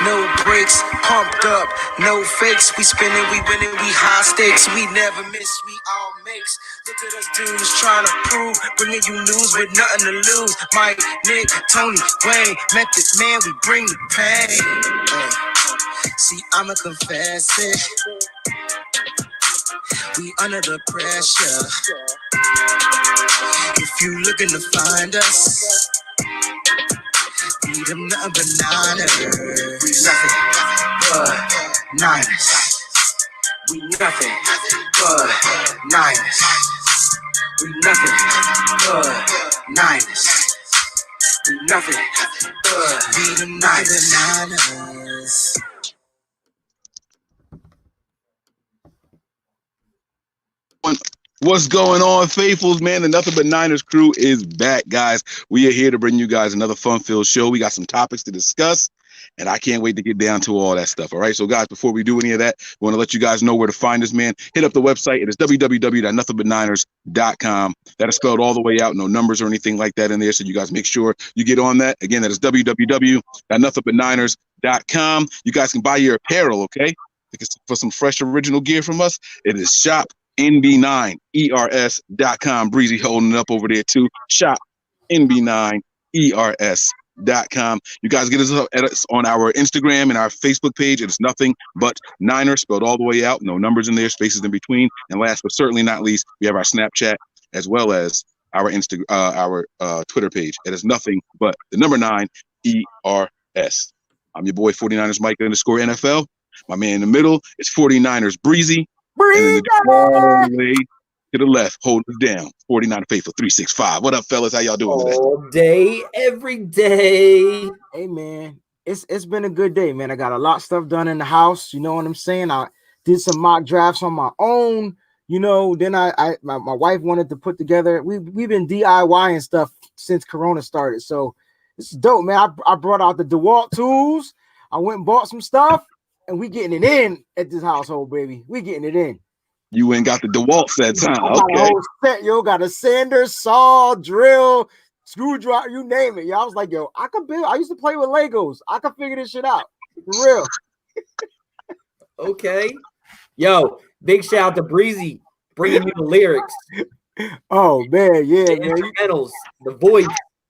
No breaks, pumped up, no fakes. We spinning, we winning, we high stakes. We never miss, we all makes. Look at us dudes trying to prove, bringing you news with nothing to lose. Mike, Nick, Tony, Wayne, Method Man, we bring the pain. Hey. See, I'ma confess it. We under the pressure. If you looking to find us, we them nothing but Niners. We nothing but Niners. We nothing but Niners. We nothing but Niners. We nothing but we them Niners. What's going on, faithfuls, man? The Nothing But Niners crew is back, guys. We are here to bring you guys another fun-filled show. We got some topics to discuss, and I can't wait to get down to all that stuff, all right? So, guys, before we do any of that, we want to let you guys know where to find us, man. Hit up the website. It is www.nothingbutniners.com. That is spelled all the way out, no numbers or anything like that in there, so you guys make sure you get on that. Again, that is www.nothingbutniners.com. You guys can buy your apparel, okay? For some fresh original gear from us, it is shop NB9ERS.com. Breezy holding it up over there too. Shop NB9ERS.com. You guys get us on our Instagram and our Facebook page. It's Nothing But Niners, spelled all the way out. No numbers in there, spaces in between. And last but certainly not least, we have our Snapchat as well as our Twitter page. It is Nothing But the number 9 ERS. I'm your boy 49ers Mike _NFL. My man in the middle is 49ers Breezy. And all the way to the left, hold us down. 49 Faithful 365. What up, fellas? How y'all doing today? All day, every day. Hey, man, it's been a good day, man. I got a lot of stuff done in the house. You know what I'm saying? I did some mock drafts on my own. You know, then my wife wanted to put together. We've been DIYing stuff since Corona started, so this is dope, man. I brought out the DeWalt tools. I went and bought some stuff. And we getting it in at this household, baby. We getting it in. You went and got the DeWalt sets, huh? Got a whole set, yo. Got a sander, saw, drill, screwdriver, you name it. Yo, I was like, yo, I could build. I used to play with Legos. I could figure this shit out. For real. Okay. Yo, big shout out to Breezy bringing you the lyrics. Oh, man. Yeah, the man. Instrumentals, the voice.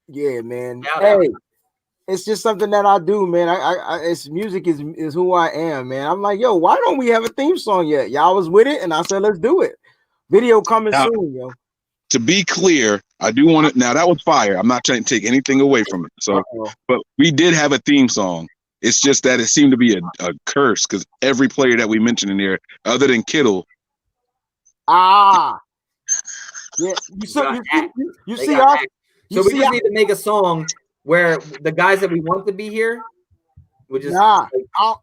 Yeah, man. Shout out. It's just something that I do, man. It's music is who I am, man. I'm like, yo, why don't we have a theme song yet? Y'all was with it, and I said, let's do it. Video coming soon, yo. To be clear, I do want to. Now that was fire. I'm not trying to take anything away from it. So, but we did have a theme song. It's just that it seemed to be a curse because every player that we mentioned in there, other than Kittle. Yeah. You see us. So we just need to make a song where the guys that we want to be here, which is I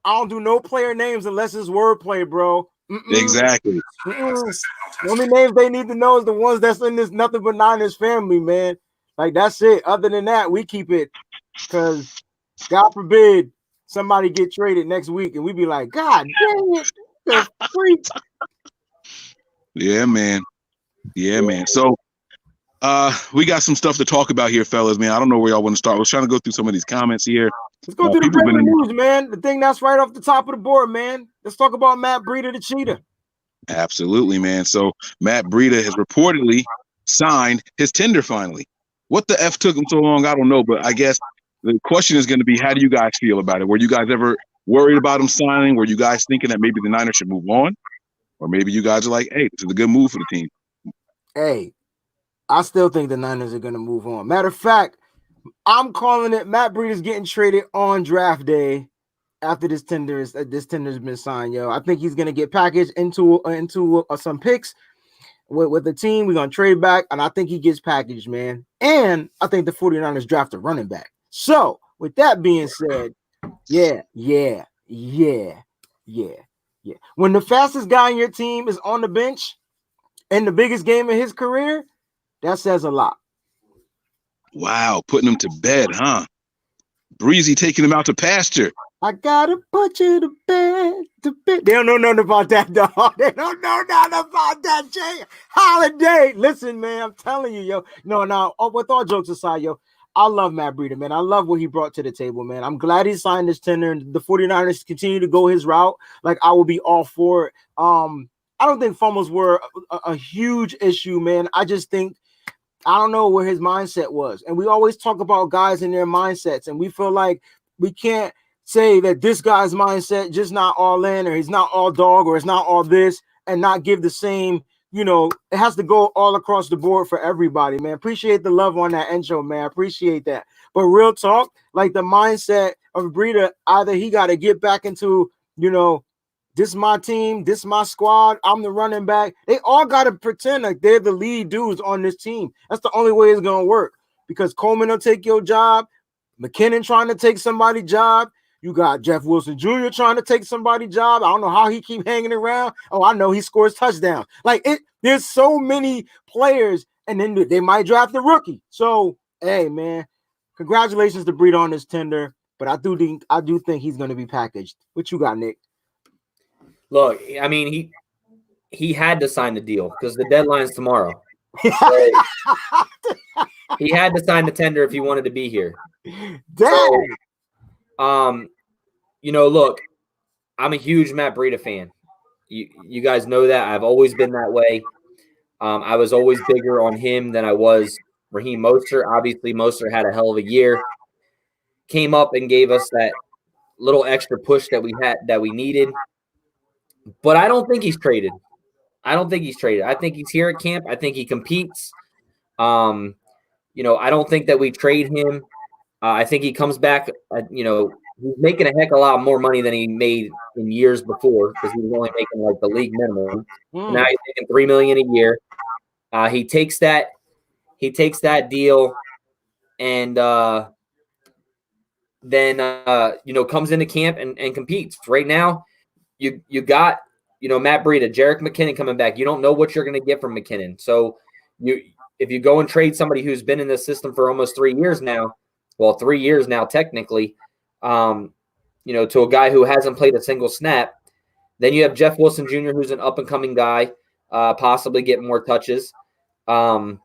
don't do no player names unless it's wordplay, bro. Exactly. The only names they need to know is the ones that's in this Nothing But Niners family, man. Like that's it. Other than that, we keep it because God forbid somebody get traded next week and we be like, God dang it, the freak. Yeah, man. So we got some stuff to talk about here, fellas, man. I don't know where y'all want to start. I was trying to go through some of these comments here. Let's go through the breaking news, man. The thing that's right off the top of the board, man. Let's talk about Matt Brieda, the cheetah. Absolutely, man. So Matt Brieda has reportedly signed his tender finally. What the F took him so long, I don't know. But I guess the question is going to be, how do you guys feel about it? Were you guys ever worried about him signing? Were you guys thinking that maybe the Niners should move on? Or maybe you guys are like, hey, this is a good move for the team. Hey, I still think the Niners are going to move on. Matter of fact, I'm calling it Matt Breeda's getting traded on draft day after this tender's been signed, yo. I think he's going to get packaged into some picks with the team. We're going to trade back, and I think he gets packaged, man. And I think the 49ers draft a running back. So, with that being said, yeah. When the fastest guy on your team is on the bench in the biggest game of his career, that says a lot. Wow, putting him to bed, huh? Breezy taking him out to pasture. I gotta put you to bed. They don't know nothing about that, dog. They don't know nothing about that, Jay Holiday. Listen, man, I'm telling you, yo. No, now, with all jokes aside, yo, I love Matt Breida, man. I love what he brought to the table, man. I'm glad he signed this tender and the 49ers continue to go his route. Like, I will be all for it. I don't think fumbles were a huge issue, man. I just think I don't know where his mindset was. And we always talk about guys and their mindsets, and we feel like we can't say that this guy's mindset just not all in, or he's not all dog, or it's not all this, and not give the same, it has to go all across the board for everybody, man. Appreciate the love on that intro, man. Appreciate that. But real talk, like the mindset of Brieda, either he got to get back into, this is my team, this is my squad, I'm the running back. They all got to pretend like they're the lead dudes on this team. That's the only way it's going to work, because Coleman will take your job, McKinnon trying to take somebody's job. You got Jeff Wilson Jr. trying to take somebody's job. I don't know how he keep hanging around. Oh, I know he scores touchdowns. There's so many players, and then they might draft a rookie. So, hey, man, congratulations to Breida on this tender. But I do think he's going to be packaged. What you got, Nick? Look, I mean, he had to sign the deal because the deadline's tomorrow. So he had to sign the tender if he wanted to be here. Damn. So, look, I'm a huge Matt Breida fan. You guys know that. I've always been that way. I was always bigger on him than I was Raheem Mostert. Obviously, Mostert had a hell of a year. Came up and gave us that little extra push that we needed. But I don't think he's traded. I think he's here at camp. I think he competes. I don't think that we trade him. I think he comes back, he's making a heck of a lot more money than he made in years before, because he was only making like the league minimum. Now he's making $3 million a year. He takes that deal and then comes into camp and competes. Right now, you got Matt Breida, Jerick McKinnon coming back. You don't know what you're going to get from McKinnon. So if you go and trade somebody who's been in the system for almost 3 years now, well, 3 years now technically, to a guy who hasn't played a single snap, then you have Jeff Wilson Jr., who's an up-and-coming guy, possibly getting more touches. Tevin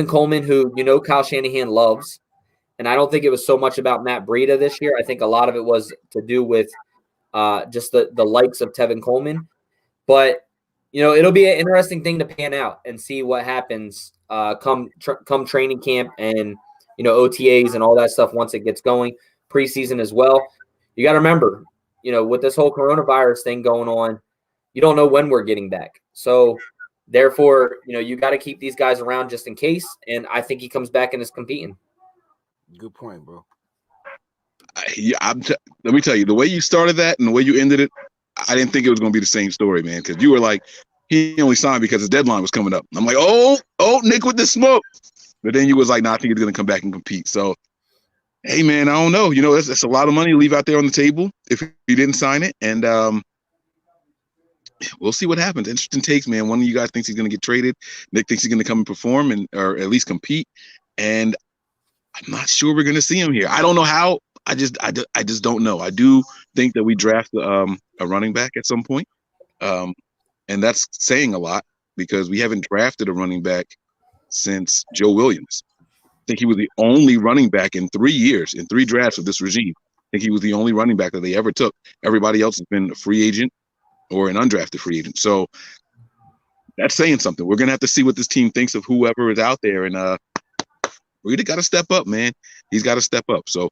Coleman, who Kyle Shanahan loves. And I don't think it was so much about Matt Breida this year. I think a lot of it was to do with just the likes of Tevin Coleman. But, it'll be an interesting thing to pan out and see what happens come training camp and, OTAs and all that stuff once it gets going, preseason as well. You got to remember, with this whole coronavirus thing going on, you don't know when we're getting back. So, therefore, you got to keep these guys around just in case. And I think he comes back and is competing. Good point, bro. Let me tell you, the way you started that and the way you ended it, I didn't think it was going to be the same story, man, because you were like, he only signed because his deadline was coming up. I'm like, oh, Nick with the smoke. But then you was like, I think he's going to come back and compete. So, hey, man, I don't know. That's a lot of money to leave out there on the table if you didn't sign it. And we'll see what happens. Interesting takes, man. One of you guys thinks he's going to get traded. Nick thinks he's going to come and perform or at least compete. And I'm not sure we're going to see him here. I don't know how. I just don't know. I do think that we draft a running back at some point. And that's saying a lot because we haven't drafted a running back since Joe Williams. I think he was the only running back in 3 years, in 3 drafts of this regime. I think he was the only running back that they ever took. Everybody else has been a free agent or an undrafted free agent. So that's saying something. We're going to have to see what this team thinks of whoever is out there. And Breida got to step up, man. He's got to step up. So,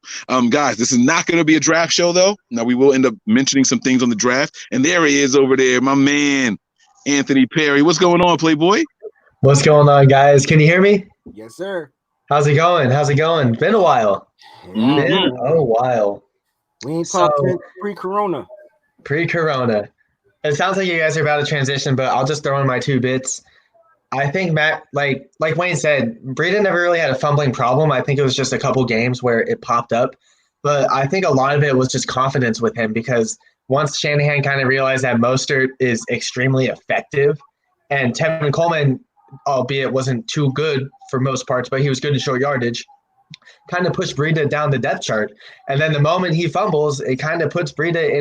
guys, this is not going to be a draft show, though. Now, we will end up mentioning some things on the draft. And there he is over there, my man, Anthony Perry. What's going on, Playboy? What's going on, guys? Can you hear me? Yes, sir. How's it going? Been a while. Mm-hmm. Been a while. We ain't talking pre-corona. Pre-corona. It sounds like you guys are about to transition, but I'll just throw in my 2 bits. I think Matt, like Wayne said, Breida never really had a fumbling problem. I think it was just a couple games where it popped up. But I think a lot of it was just confidence with him because once Shanahan kind of realized that Mostert is extremely effective and Tevin Coleman, albeit wasn't too good for most parts, but he was good in short yardage, kind of pushed Breida down the depth chart. And then the moment he fumbles, it kind of puts Breida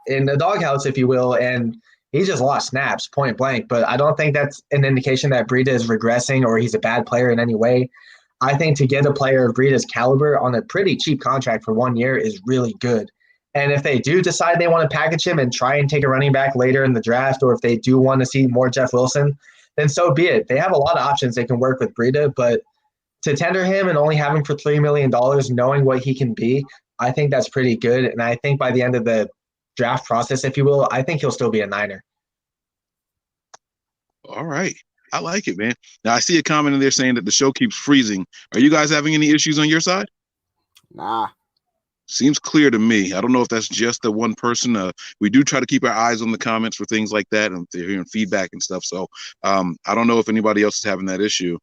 in the doghouse, if you will, and he just lost snaps, point blank. But I don't think that's an indication that Breida is regressing or he's a bad player in any way. I think to get a player of Breida's caliber on a pretty cheap contract for 1 year is really good. And if they do decide they want to package him and try and take a running back later in the draft, or if they do want to see more Jeff Wilson, then so be it. They have a lot of options they can work with Breida, but to tender him and only have him for $3 million, knowing what he can be, I think that's pretty good. And I think by the end of the draft process, if you will, I think he'll still be a Niner. All right. I like it, man. Now I see a comment in there saying that the show keeps freezing. Are you guys having any issues on your side? Nah. Seems clear to me. I don't know if that's just the one person. We do try to keep our eyes on the comments for things like that, and they're hearing feedback and stuff. So I don't know if anybody else is having that issue.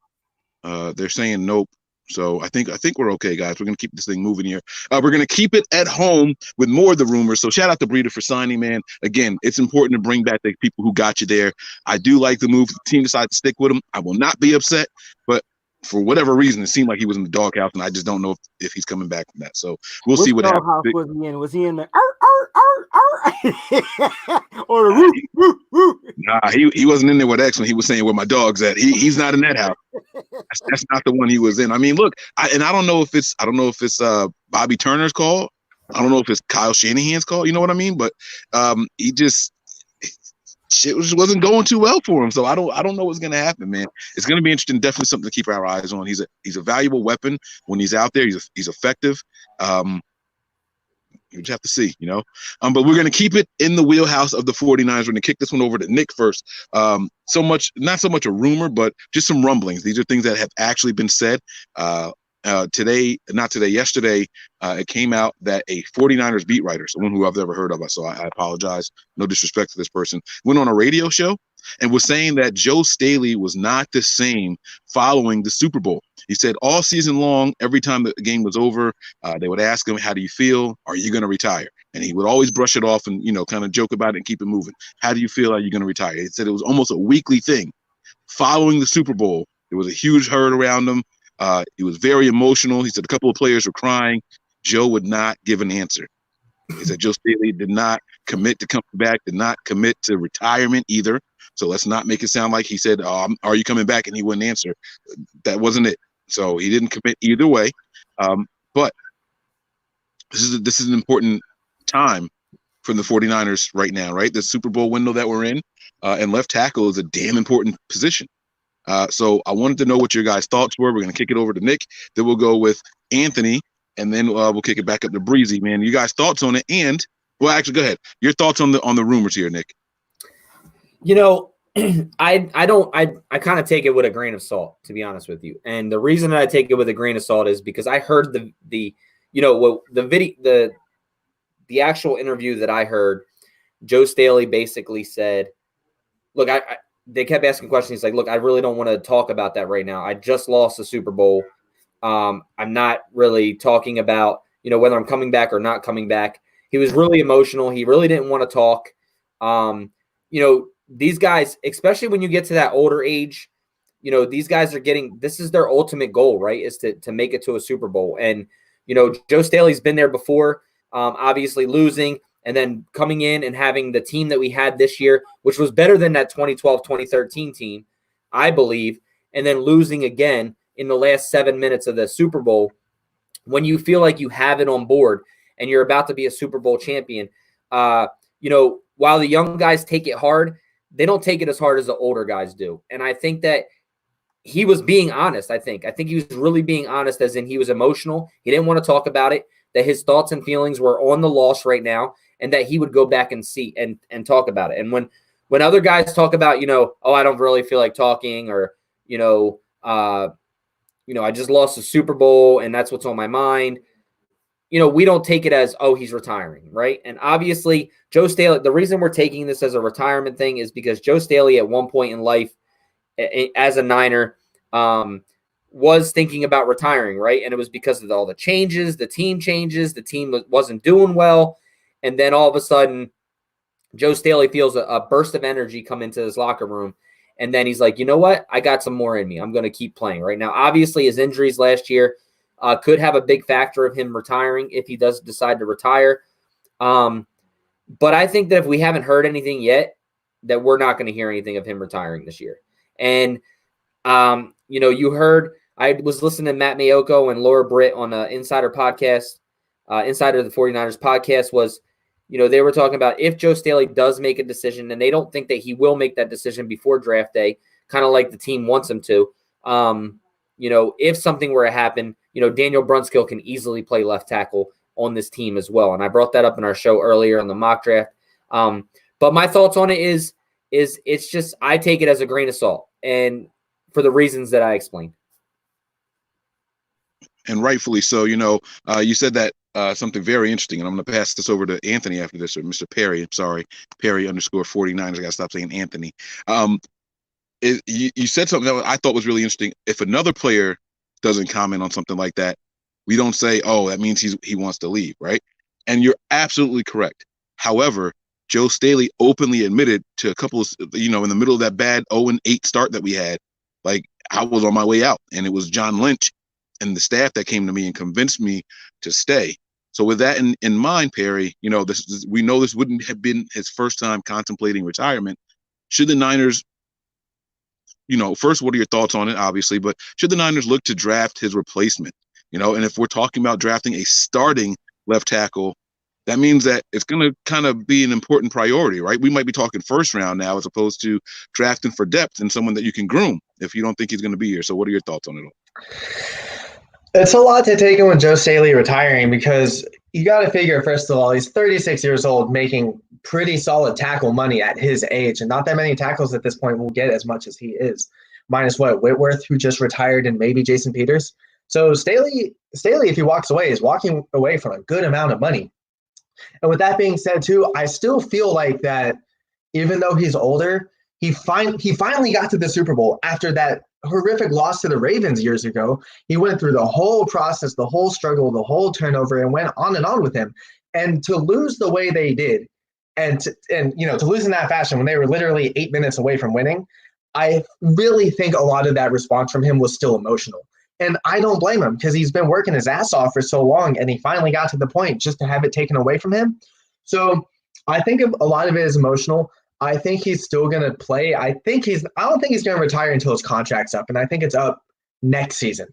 They're saying nope. So I think we're okay, guys. We're gonna keep this thing moving here. We're gonna keep it at home with more of the rumors. So shout out to Brieda for signing, man. Again, it's important to bring back the people who got you there. I do like the move. If the team decided to stick with him, I will not be upset. But for whatever reason, it seemed like he was in the doghouse, and I just don't know if he's coming back from that. So we'll see what happens. Was he in? Was he in the or the roof, roof, roof? Nah, he wasn't in there with X when he was saying where my dog's at. He's not in that house. That's not the one he was in. I mean, look, I don't know if it's Bobby Turner's call. I don't know if it's Kyle Shanahan's call. You know what I mean? But he just shit just wasn't going too well for him. So I don't know what's gonna happen, man. It's gonna be interesting. Definitely something to keep our eyes on. He's a valuable weapon when he's out there. He's effective. You just have to see, you know. But we're going to keep it in the wheelhouse of the 49ers. We're going to kick this one over to Nick first. Not so much a rumor, but just some rumblings. These are things that have actually been said. Yesterday, it came out that a 49ers beat writer, someone who I've never heard of, so I apologize. No disrespect to this person, went on a radio show and was saying that Joe Staley was not the same following the Super Bowl. He said all season long, every time the game was over, they would ask him, how do you feel? Are you going to retire? And he would always brush it off and, kind of joke about it and keep it moving. How do you feel? Are you going to retire? He said it was almost a weekly thing. Following the Super Bowl, there was a huge herd around him. He was very emotional. He said a couple of players were crying. Joe would not give an answer. He said Joe Staley did not commit to coming back, did not commit to retirement either. So let's not make it sound like he said, are you coming back? And he wouldn't answer. That wasn't it. So he didn't commit either way. But this is an important time for the 49ers right now, right? The Super Bowl window that we're in, and left tackle is a damn important position. So I wanted to know what your guys' thoughts were. We're going to kick it over to Nick. Then we'll go with Anthony, and then we'll kick it back up to Breezy, man. You guys' thoughts on it? And, well, actually, go ahead. Your thoughts on the rumors here, Nick. I kind of take it with a grain of salt, to be honest with you. And the reason that I take it with a grain of salt is because I heard the actual interview that I heard. Joe Staley basically said, look, they kept asking questions. He's like, look, I really don't want to talk about that right now. I just lost the Super Bowl. I'm not really talking about, whether I'm coming back or not coming back. He was really emotional. He really didn't want to talk. These guys, especially when you get to that older age, these guys are this is their ultimate goal, right? Is to make it to a Super Bowl. And, Joe Staley's been there before, obviously losing and then coming in and having the team that we had this year, which was better than that 2012, 2013 team, I believe, and then losing again in the last 7 minutes of the Super Bowl. When you feel like you have it on board and you're about to be a Super Bowl champion, while the young guys take it hard, they don't take it as hard as the older guys do. And I think that he was being honest. I think he was really being honest, as in he was emotional. He didn't want to talk about it, that his thoughts and feelings were on the loss right now, and that he would go back and see and talk about it. And when other guys talk about, I don't really feel like talking, or, I just lost the Super Bowl and that's what's on my mind. We don't take it as, he's retiring, right? And obviously, Joe Staley, the reason we're taking this as a retirement thing is because Joe Staley at one point in life as a Niner was thinking about retiring, right? And it was because of all the changes, the team wasn't doing well. And then all of a sudden, Joe Staley feels a burst of energy come into his locker room. And then he's like, you know what? I got some more in me. I'm going to keep playing right now. Obviously, his injuries last year could have a big factor of him retiring if he does decide to retire. But I think that if we haven't heard anything yet, that we're not going to hear anything of him retiring this year. And, you heard I was listening to Matt Mayoko and Laura Britt on an Insider podcast, Insider of the 49ers podcast was, they were talking about if Joe Staley does make a decision, and they don't think that he will make that decision before draft day, kind of like the team wants him to. If something were to happen, Daniel Brunskill can easily play left tackle on this team as well. And I brought that up in our show earlier on the mock draft. But my thoughts on it is it's just, I take it as a grain of salt, and for the reasons that I explained. And rightfully so. You said that something very interesting, and I'm going to pass this over to Anthony after this, or Mr. Perry. I'm sorry, Perry _49ers. I got to stop saying Anthony. You said something that I thought was really interesting. If another player doesn't comment on something like that, we don't say, "Oh, that means he wants to leave," right? And you're absolutely correct. However, Joe Staley openly admitted to a couple of, in the middle of that bad 0-8 start that we had, like, I was on my way out, and it was John Lynch and the staff that came to me and convinced me to stay. So with that in mind, Perry, we know this wouldn't have been his first time contemplating retirement. Should the Niners, first, what are your thoughts on it, obviously, but should the Niners look to draft his replacement? And if we're talking about drafting a starting left tackle, that means that it's going to kind of be an important priority, right? We might be talking first round now as opposed to drafting for depth and someone that you can groom if you don't think he's going to be here. So what are your thoughts on it all? It's a lot to take in with Joe Staley retiring, because you got to figure, first of all, he's 36 years old, making pretty solid tackle money at his age, and not that many tackles at this point will get as much as he is, minus Whitworth, who just retired, and maybe Jason Peters. So Staley, if he walks away, is walking away from a good amount of money. And with that being said, too, I still feel like that even though he's older, he finally got to the Super Bowl after that horrific loss to the Ravens years ago. He went through the whole process, the whole struggle, the whole turnover, and went on with him. And to lose the way they did, and to lose in that fashion when they were literally 8 minutes away from winning, I really think a lot of that response from him was still emotional. And I don't blame him, because he's been working his ass off for so long, and he finally got to the point just to have it taken away from him. So I think a lot of it is emotional. I think he's still going to play. I don't think he's going to retire until his contract's up, and I think it's up next season.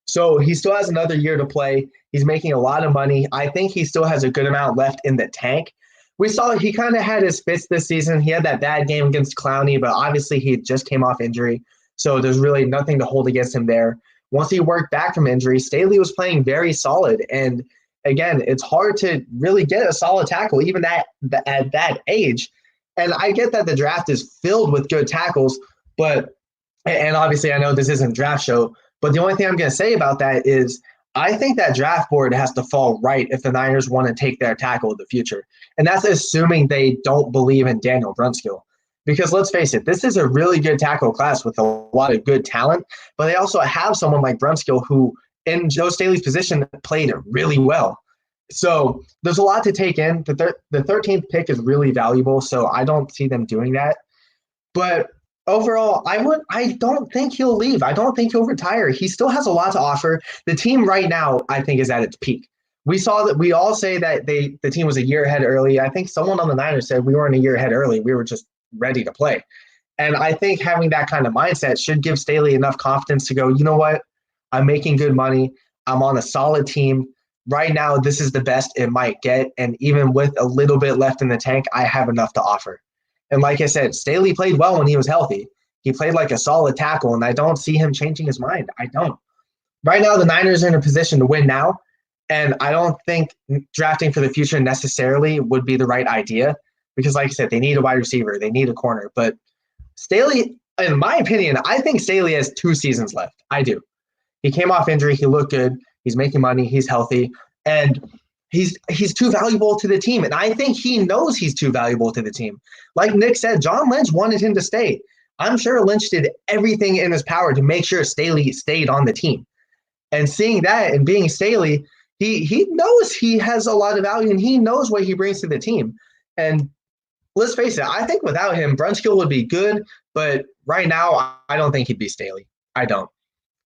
So he still has another year to play. He's making a lot of money. I think he still has a good amount left in the tank. We saw he kind of had his fits this season. He had that bad game against Clowney, but obviously he just came off injury, so there's really nothing to hold against him there. Once he worked back from injury, Staley was playing very solid. And again, it's hard to really get a solid tackle, even at that age. And I get that the draft is filled with good tackles, and obviously I know this isn't draft show, but the only thing I'm going to say about that is I think that draft board has to fall right if the Niners want to take their tackle of the future. And that's assuming they don't believe in Daniel Brunskill. Because let's face it, this is a really good tackle class with a lot of good talent, but they also have someone like Brunskill who, in Joe Staley's position, played really well. So there's a lot to take in. The 13th pick is really valuable, so I don't see them doing that. But overall, I don't think he'll leave. I don't think he'll retire. He still has a lot to offer. The team right now, I think, is at its peak. We all say that the team was a year ahead early. I think someone on the Niners said we weren't a year ahead early. We were just ready to play. And I think having that kind of mindset should give Staley enough confidence to go, you know what? I'm making good money. I'm on a solid team. Right now, this is the best it might get. And even with a little bit left in the tank, I have enough to offer. And like I said, Staley played well when he was healthy. He played like a solid tackle, and I don't see him changing his mind. I don't. Right now, the Niners are in a position to win now, and I don't think drafting for the future necessarily would be the right idea because, like I said, they need a wide receiver. They need a corner. But Staley, in my opinion, I think Staley has 2 seasons left. I do. He came off injury. He looked good. He's making money. He's healthy. And he's too valuable to the team. And I think he knows he's too valuable to the team. Like Nick said, John Lynch wanted him to stay. I'm sure Lynch did everything in his power to make sure Staley stayed on the team. And seeing that and being Staley, he knows he has a lot of value and he knows what he brings to the team. And let's face it, I think without him, Brunskill would be good. But right now, I don't think he'd be Staley. I don't.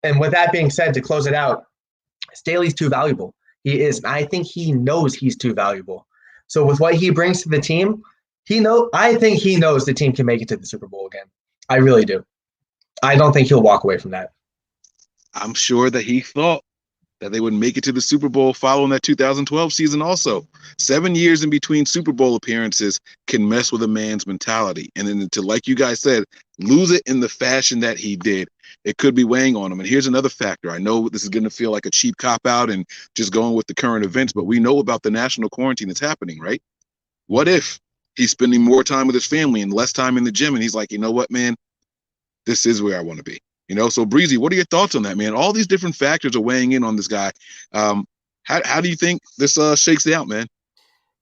And with that being said, to close it out, Staley's too valuable. He is. And I think he knows he's too valuable. So with what he brings to the team, I think he knows the team can make it to the Super Bowl again. I really do. I don't think he'll walk away from that. I'm sure that he thought that they would make it to the Super Bowl following that 2012 season also. 7 years in between Super Bowl appearances can mess with a man's mentality. And then to, like you guys said, lose it in the fashion that he did, it could be weighing on him. And here's another factor. I know this is going to feel like a cheap cop-out and just going with the current events, but we know about the national quarantine that's happening, right? What if he's spending more time with his family and less time in the gym, and he's like, you know what, man, this is where I want to be. So Breezy, what are your thoughts on that, man? All these different factors are weighing in on this guy. How do you think this shakes out, man?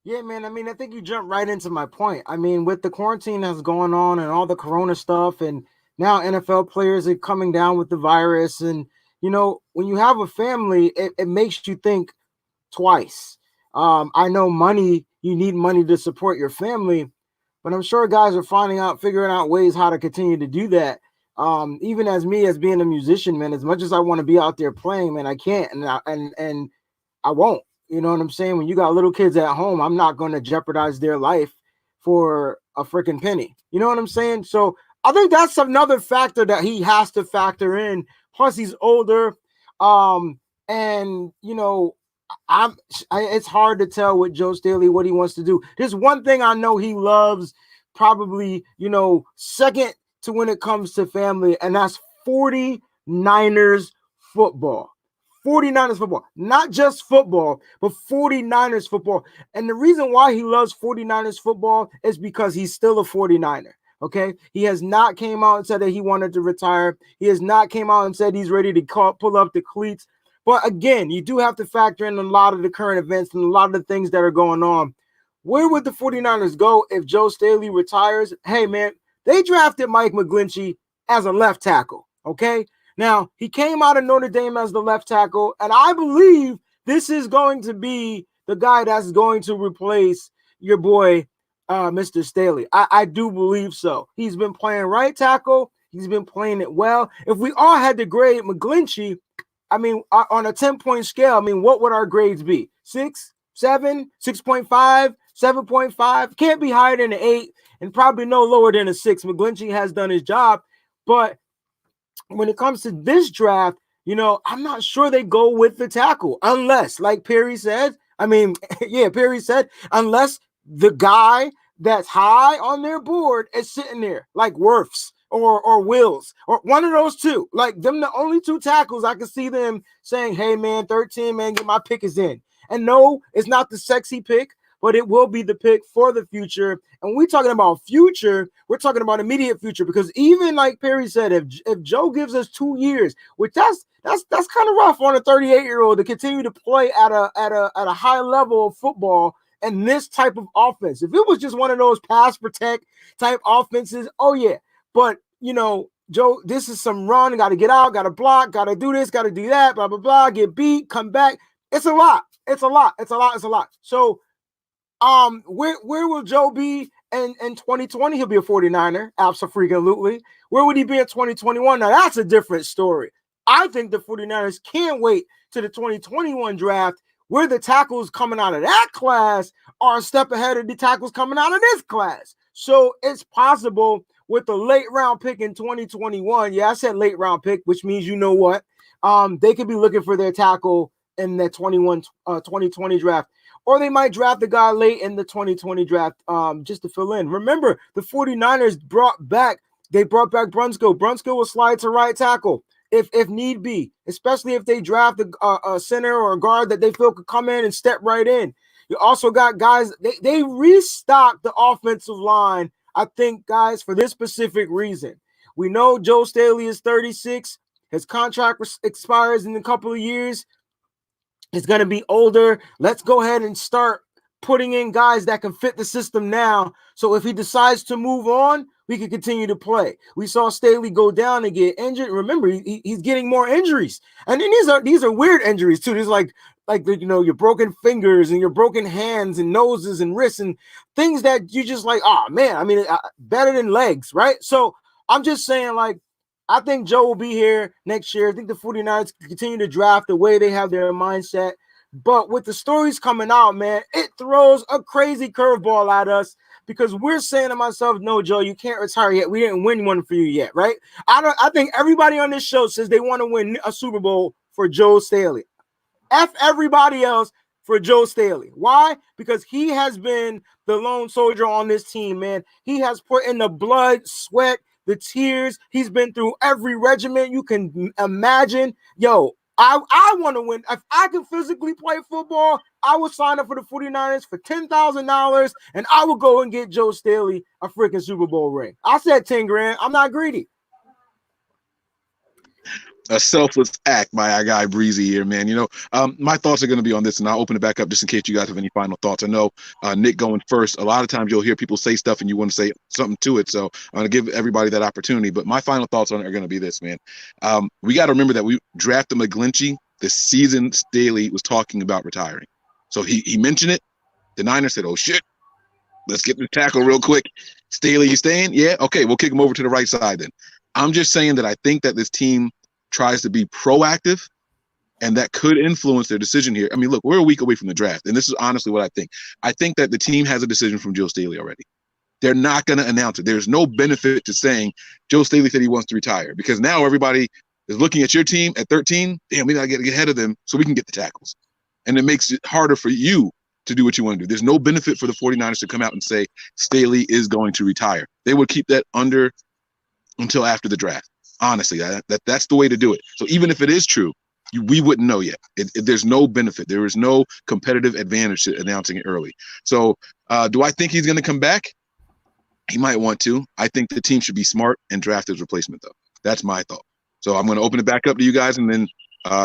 Yeah, man. I mean, I think you jumped right into my point. I mean, with the quarantine that's going on and all the corona stuff, and now NFL players are coming down with the virus. And, when you have a family, it makes you think twice. I know you need money to support your family, but I'm sure guys are figuring out ways how to continue to do that. Even as being a musician, man, as much as I want to be out there playing, man, I can't, and I won't. You know what I'm saying? When you got little kids at home, I'm not going to jeopardize their life for a freaking penny. You know what I'm saying? So I think that's another factor that he has to factor in. Plus, he's older, and it's hard to tell with Joe Staley what he wants to do. There's one thing I know he loves, probably, second to when it comes to family, and that's 49ers football. 49ers football, not just football, but 49ers football. And the reason why he loves 49ers football is because he's still a 49er. Okay. He has not came out and said that he wanted to retire. He has not came out and said he's ready to pull up the cleats. But again, you do have to factor in a lot of the current events and a lot of the things that are going on. Where would the 49ers go if Joe Staley retires? Hey, man, they drafted Mike McGlinchey as a left tackle. Okay. Now, he came out of Notre Dame as the left tackle, and I believe this is going to be the guy that's going to replace your boy, Mr. Staley. I do believe so. He's been playing right tackle. He's been playing it well. If we all had to grade McGlinchey, I mean, on a 10-point scale, I mean, what would our grades be? 6, 7, 6.5, 7.5? Can't be higher than an 8 and probably no lower than a 6. McGlinchey has done his job, but when it comes to this draft, I'm not sure they go with the tackle unless, like Perry said, Perry said, unless the guy that's high on their board is sitting there, like Wirfs or Wills or one of those two. Like them, the only two tackles I can see them saying, hey, man, 13, man, get my pick is in. And no, it's not the sexy pick, but it will be the pick for the future. And when we're talking about future, we're talking about immediate future, because even like Perry said, if Joe gives us 2 years, which that's kind of rough on a 38-year-old to continue to play at a high level of football and this type of offense. If it was just one of those pass protect type offenses, oh yeah. But Joe, this is some run, got to get out, got to block, got to do this, got to do that, blah, blah, blah, get beat, come back. It's a lot. It's a lot. It's a lot. It's a lot. So where will Joe be in 2020? He'll be a 49er, absolutely. Where would he be in 2021? Now, that's a different story. I think the 49ers can't wait to the 2021 draft, where the tackles coming out of that class are a step ahead of the tackles coming out of this class. So it's possible with the late round pick in 2021. Yeah, I said late round pick, which means what? They could be looking for their tackle in the 2020 draft. Or they might draft the guy late in the 2020 draft just to fill in. Remember, the 49ers brought back Brunskill. Brunskill will slide to right tackle if need be, especially if they draft a center or a guard that they feel could come in and step right in. You also got guys, they restocked the offensive line, I think, guys, for this specific reason. We know Joe Staley is 36. His contract expires in a couple of years. He's going to be older. Let's go ahead and start putting in guys that can fit the system now. So if he decides to move on, we can continue to play. We saw Staley go down and get injured. Remember, he's getting more injuries. And then these are weird injuries too. There's like your broken fingers and your broken hands and noses and wrists and things that you just like, oh man, I mean, better than legs, right? So I'm just saying, like, I think Joe will be here next year. I think the 49ers continue to draft the way they have their mindset. But with the stories coming out, man, it throws a crazy curveball at us, because we're saying to myself, no, Joe, you can't retire yet. We didn't win one for you yet, right? I think everybody on this show says they want to win a Super Bowl for Joe Staley. F everybody else for Joe Staley. Why? Because he has been the lone soldier on this team, man. He has put in the blood, sweat, the tears. He's been through every regiment you can imagine. Yo, I want to win. If I can physically play football, I would sign up for the 49ers for $10,000 and I would go and get Joe Staley a freaking Super Bowl ring. I said 10 grand. I'm not greedy. A selfless act by our guy Breezy here, man. My thoughts are going to be on this, and I'll open it back up just in case you guys have any final thoughts. I know Nick going first. A lot of times you'll hear people say stuff and you want to say something to it, so I'm going to give everybody that opportunity. But my final thoughts on it are going to be this, man. We got to remember that we drafted McGlinchey the season Staley was talking about retiring. So he mentioned it. The Niners said, oh, shit, let's get the tackle real quick. Staley, you staying? Yeah? Okay, we'll kick him over to the right side then. I'm just saying that I think that this team tries to be proactive, and that could influence their decision here. I mean, look, we're a week away from the draft, and this is honestly what I think. I think that the team has a decision from Joe Staley already. They're not going to announce it. There's no benefit to saying Joe Staley said he wants to retire, because now everybody is looking at your team at 13. Damn, we got to get ahead of them so we can get the tackles. And it makes it harder for you to do what you want to do. There's no benefit for the 49ers to come out and say Staley is going to retire. They would keep that under until after the draft. Honestly, that's the way to do it. So even if it is true, we wouldn't know yet. There's no benefit. There is no competitive advantage to announcing it early. So do I think he's going to come back? He might want to. I think the team should be smart and draft his replacement, though. That's my thought. So I'm going to open it back up to you guys, and then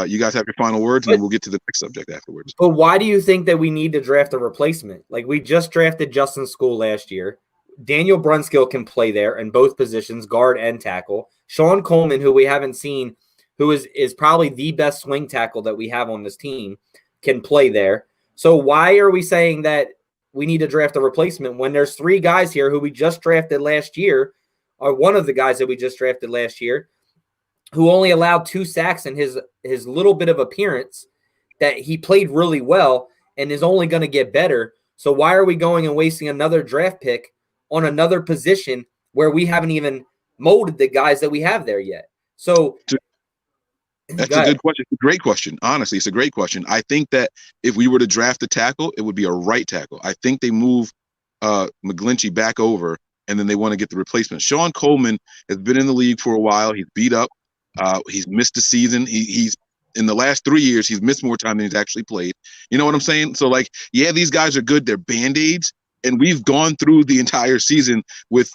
you guys have your final words, and then we'll get to the next subject afterwards. But why do you think that we need to draft a replacement? Like, we just drafted Justin School last year. Daniel Brunskill can play there in both positions, guard and tackle. Sean Coleman, who we haven't seen, who is probably the best swing tackle that we have on this team, can play there. So why are we saying that we need to draft a replacement when there's three guys here who we just drafted last year, or one of the guys that we just drafted last year, who only allowed 2 sacks in his little bit of appearance, that he played really well and is only going to get better. So why are we going and wasting another draft pick on another position where we haven't even molded the guys that we have there yet? So that's a good question. It's a great question. Honestly, it's a great question. I think that if we were to draft a tackle, it would be a right tackle. I think they move McGlinchey back over, and then they want to get the replacement. Sean Coleman has been in the league for a while. He's beat up. He's missed a season. He's in the last 3 years, he's missed more time than he's actually played. You know what I'm saying? So, like, yeah, these guys are good. They're Band-Aids. And we've gone through the entire season with,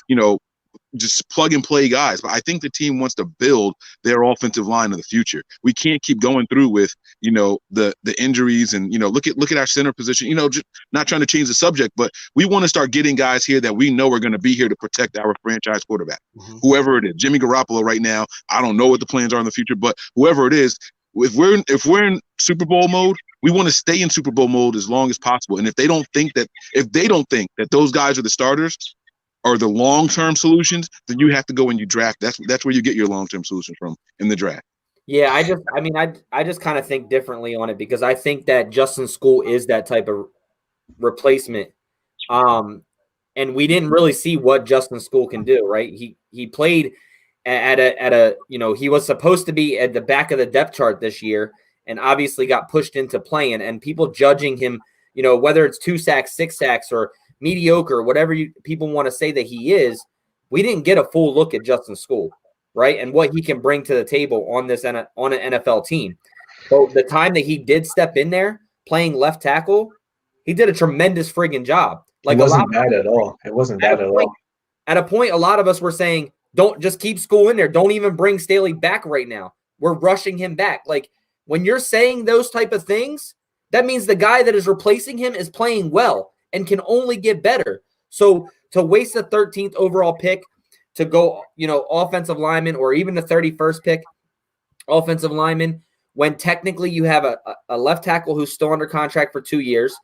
just plug and play guys. But I think the team wants to build their offensive line in the future. We can't keep going through with, the injuries and, look at our center position, just not trying to change the subject, but we want to start getting guys here that we know are going to be here to protect our franchise quarterback, whoever it is. Jimmy Garoppolo right now, I don't know what the plans are in the future, but whoever it is, if we're in Super Bowl mode, we want to stay in Super Bowl mode as long as possible. And if they don't think that those guys are the starters or the long-term solutions, then you have to go and you draft. That's where you get your long-term solutions from in the draft. Yeah, I just kind of think differently on it, because I think that Justin School is that type of replacement. And we didn't really see what Justin School can do, right? He played at a he was supposed to be at the back of the depth chart this year, and obviously got pushed into playing, and people judging him, whether it's 2 sacks, 6 sacks, or mediocre, whatever people want to say that he is, we didn't get a full look at Justin School, right? And what he can bring to the table on an NFL team. So the time that he did step in there playing left tackle, he did a tremendous friggin' job. Like, it wasn't bad at all. It wasn't bad at all. At a point, a lot of us were saying, don't just keep School in there. Don't even bring Staley back right now. We're rushing him back. Like, when you're saying those type of things, that means the guy that is replacing him is playing well and can only get better. So to waste the 13th overall pick to go, offensive lineman, or even the 31st pick, offensive lineman, when technically you have a left tackle who's still under contract for 2 years,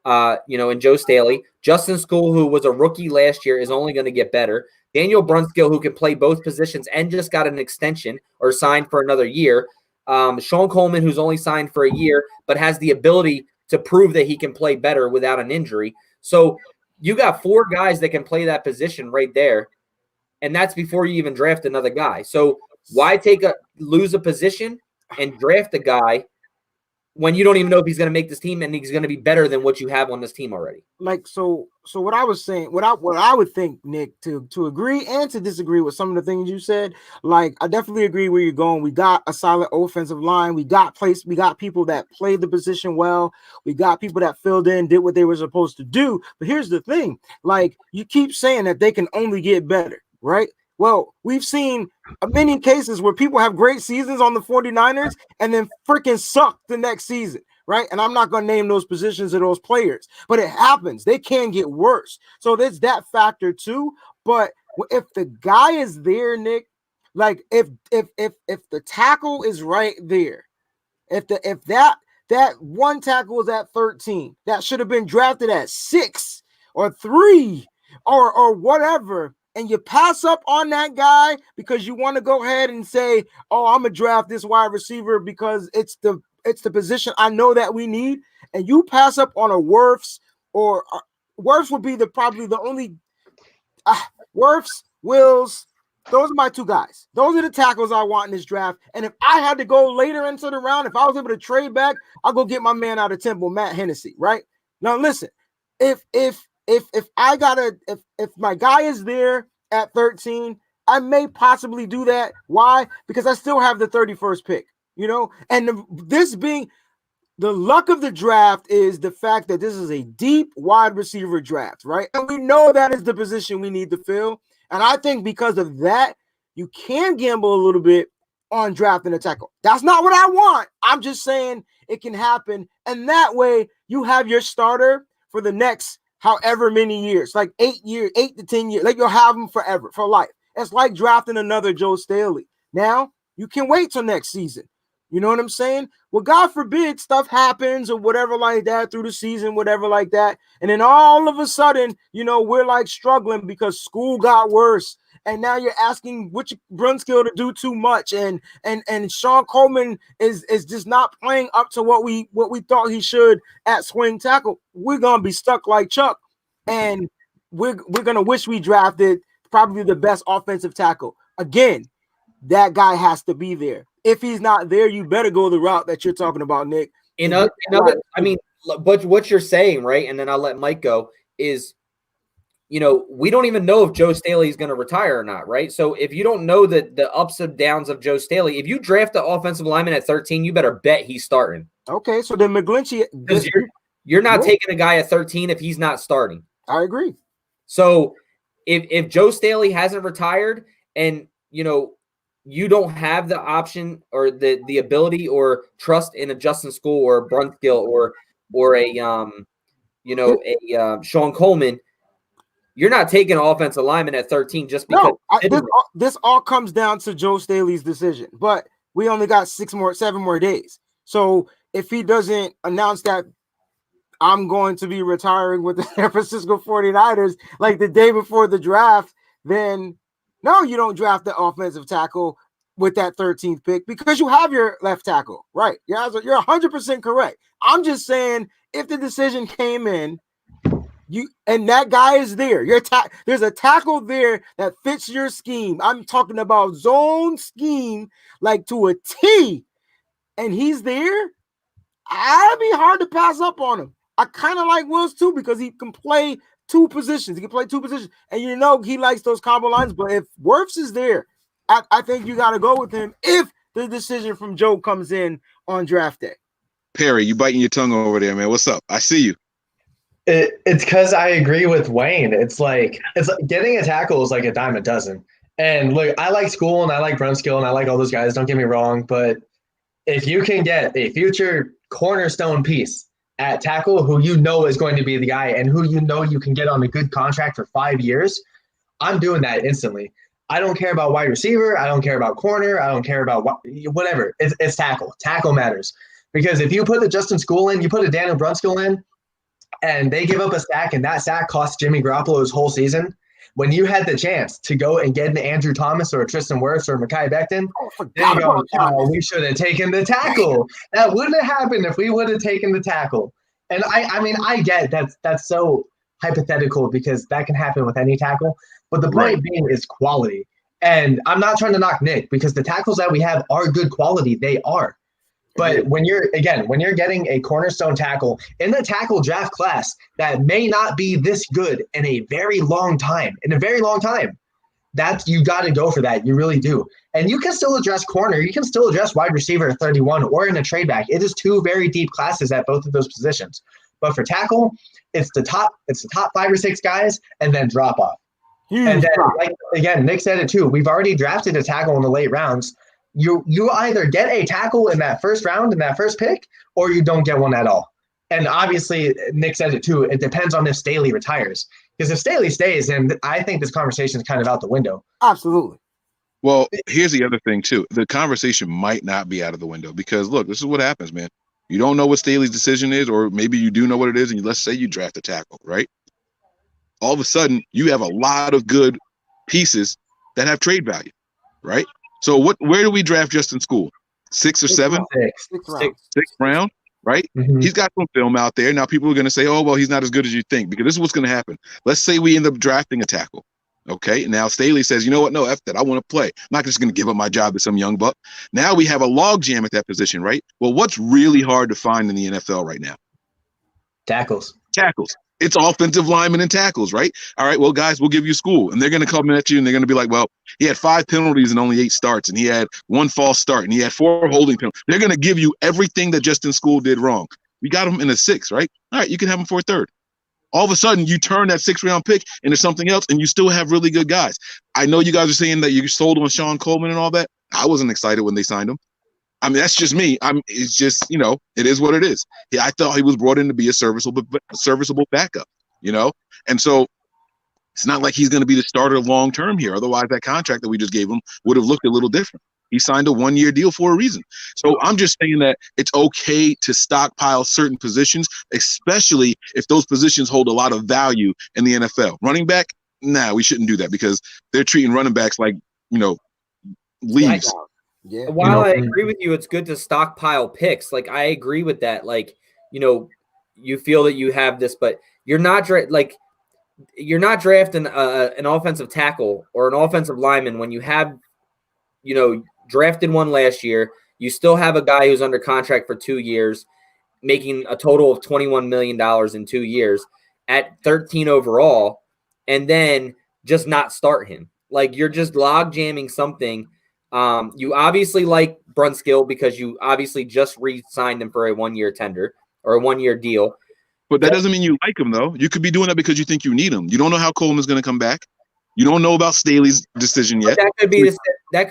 in Joe Staley. Justin School, who was a rookie last year, is only going to get better. Daniel Brunskill, who can play both positions and just got an extension or signed for another year. Sean Coleman, who's only signed for a year, but has the ability to prove that he can play better without an injury. So you got 4 guys that can play that position right there, and that's before you even draft another guy. So why lose a position and draft a guy when you don't even know if he's going to make this team and he's going to be better than what you have on this team already? Like, so what I was saying, what I would think, Nick, to agree and to disagree with some of the things you said, like, I definitely agree where you're going. We got a solid offensive line. We got people that played the position well. We got people that filled in, did what they were supposed to do. But here's the thing, like, you keep saying that they can only get better, right? Well, we've seen many cases where people have great seasons on the 49ers and then freaking suck the next season, right? And I'm not going to name those positions of those players, but it happens. They can get worse. So there's that factor too. But if the guy is there, Nick, like if the tackle is right there, if that one tackle is at 13, that should have been drafted at 6 or 3 or whatever, and you pass up on that guy because you want to go ahead and say, oh, I'm gonna draft this wide receiver because it's the position I know that we need, and you pass up on a Wirfs, or Wirfs would be probably the only Wirfs, Wills. Those are my 2 guys. Those are the tackles I want in this draft. And if I had to go later into the round, if I was able to trade back, I'll go get my man out of Temple, Matt Hennessy, right? Now listen, if my guy is there at 13, I may possibly do that. Why? Because I still have the 31st pick, and this being the luck of the draft is the fact that this is a deep wide receiver draft, right? And we know that is the position we need to fill. And I think because of that, you can gamble a little bit on drafting a tackle. That's not what I want. I'm just saying it can happen. And that way you have your starter for the next however many years, like 8 to 10 years. Like, you'll have them forever, for life. It's like drafting another Joe Staley. Now you can wait till next season. You know what I'm saying? Well, God forbid stuff happens or whatever like that through the season, whatever like that. And then all of a sudden, we're like struggling because school got worse. And now you're asking which Brunskill to do too much. And Sean Coleman is just not playing up to what we thought he should at swing tackle. We're going to be stuck like Chuck. And we're going to wish we drafted probably the best offensive tackle. Again, that guy has to be there. If he's not there, you better go the route that you're talking about, Nick. But what you're saying, right? And then I'll let Mike go, is, we don't even know if Joe Staley is going to retire or not, right? So if you don't know the ups and downs of Joe Staley, if you draft the offensive lineman at 13, you better bet he's starting. Okay, so then McGlinchey, because you're not taking a guy at 13 if he's not starting. I agree. So if Joe Staley hasn't retired and you don't have the option or the ability or trust in a Justin School or a Brunskill or a Sean Coleman, you're not taking an offensive lineman at 13 just because. No, this all comes down to Joe Staley's decision. But we only got 7 more days. So if he doesn't announce that I'm going to be retiring with the San Francisco 49ers like the day before the draft, then no, you don't draft the offensive tackle with that 13th pick because you have your left tackle, right? You're 100% correct. I'm just saying if the decision came in, and that guy is there, there's a tackle there that fits your scheme. I'm talking about zone scheme, like to a T, and he's there. I'd be hard to pass up on him. I kind of like Wills too because he can play 2 positions. He can play 2 positions, and he likes those combo lines. But if Wirfs is there, I think you got to go with him if the decision from Joe comes in on draft day. Perry, you biting your tongue over there, man. What's up? I see you. It's because I agree with Wayne. It's like getting a tackle is like a dime a dozen. And look, I like School and I like Brunskill and I like all those guys. Don't get me wrong, but if you can get a future cornerstone piece at tackle who is going to be the guy and who you can get on a good contract for 5 years, I'm doing that instantly. I don't care about wide receiver. I don't care about corner. I don't care about whatever. It's tackle. Tackle matters. Because if you put the Justin School in, you put a Daniel Brunskill in, and they give up a sack, and that sack costs Jimmy Garoppolo his whole season, when you had the chance to go and get an Andrew Thomas or a Tristan Wirfs or a Mekhi Becton, then you go, we should have taken the tackle. That wouldn't have happened if we would have taken the tackle. And I mean, I get that's so hypothetical because that can happen with any tackle. But the Right. point being is quality. And I'm not trying to knock Nick because the tackles that we have are good quality. They are. But when you're getting a cornerstone tackle in the tackle draft class that may not be this good in a very long time, that's you got to go for that. You really do. And you can still address corner. You can still address wide receiver at 31 or in a trade back. It is two very deep classes at both of those positions. But for tackle, it's the top 5 or 6 guys and then drop off. Huge And then, drop. like again, Nick said it too. We've already drafted a tackle in the late rounds. You either get a tackle in that first round, in that first pick, or you don't get one at all. And obviously, Nick said it too. It depends on if Staley retires. Because if Staley stays, then I think this conversation is kind of out the window. Absolutely. Well, here's the other thing too. The conversation might not be out of the window because look, this is what happens, man. You don't know what Staley's decision is, or maybe you do know what it is, and let's say you draft a tackle, right? All of a sudden, you have a lot of good pieces that have trade value, right? So where do we draft Justin School? 6 or 7? 6. Sixth round, right? Mm-hmm. He's got some film out there. Now people are going to say, oh, well, he's not as good as you think, because this is what's going to happen. Let's say we end up drafting a tackle. Okay. Now Staley says, you know what? No, F that. I want to play. I'm not just going to give up my job to some young buck. Now we have a log jam at that position, right? Well, what's really hard to find in the NFL right now? Tackles. It's offensive linemen and tackles, right? All right, well, guys, we'll give you School. And they're going to come at you and they're going to be like, well, he had 5 penalties and only 8 starts, and he had 1 false start, and he had 4 holding penalties. They're going to give you everything that Justin School did wrong. We got him in a 6, right? All right, you can have him for a 3rd. All of a sudden, you turn that 6th-round pick into something else, and you still have really good guys. I know you guys are saying that you sold on Sean Coleman and all that. I wasn't excited when they signed him. I mean, that's just me. It's just, it is what it is. I thought he was brought in to be a serviceable backup, And so it's not like he's going to be the starter long term here. Otherwise, that contract that we just gave him would have looked a little different. He signed a 1-year deal for a reason. So I'm just saying that it's okay to stockpile certain positions, especially if those positions hold a lot of value in the NFL. Running back, nah, we shouldn't do that because they're treating running backs like, leaves. Yeah. While I agree with you, it's good to stockpile picks. Like, I agree with that. Like, you feel that you have this, but you're not drafting an offensive tackle or an offensive lineman when you have, drafted one last year. You still have a guy who's under contract for 2 years, making a total of $21 million in 2 years at 13 overall, and then just not start him. Like, you're just log jamming something. You obviously like Brunskill because you obviously just re-signed him for a 1-year tender or a 1-year deal. But that doesn't mean you like him, though. You could be doing that because you think you need him. You don't know how Coleman's going to come back. You don't know about Staley's decision yet. That could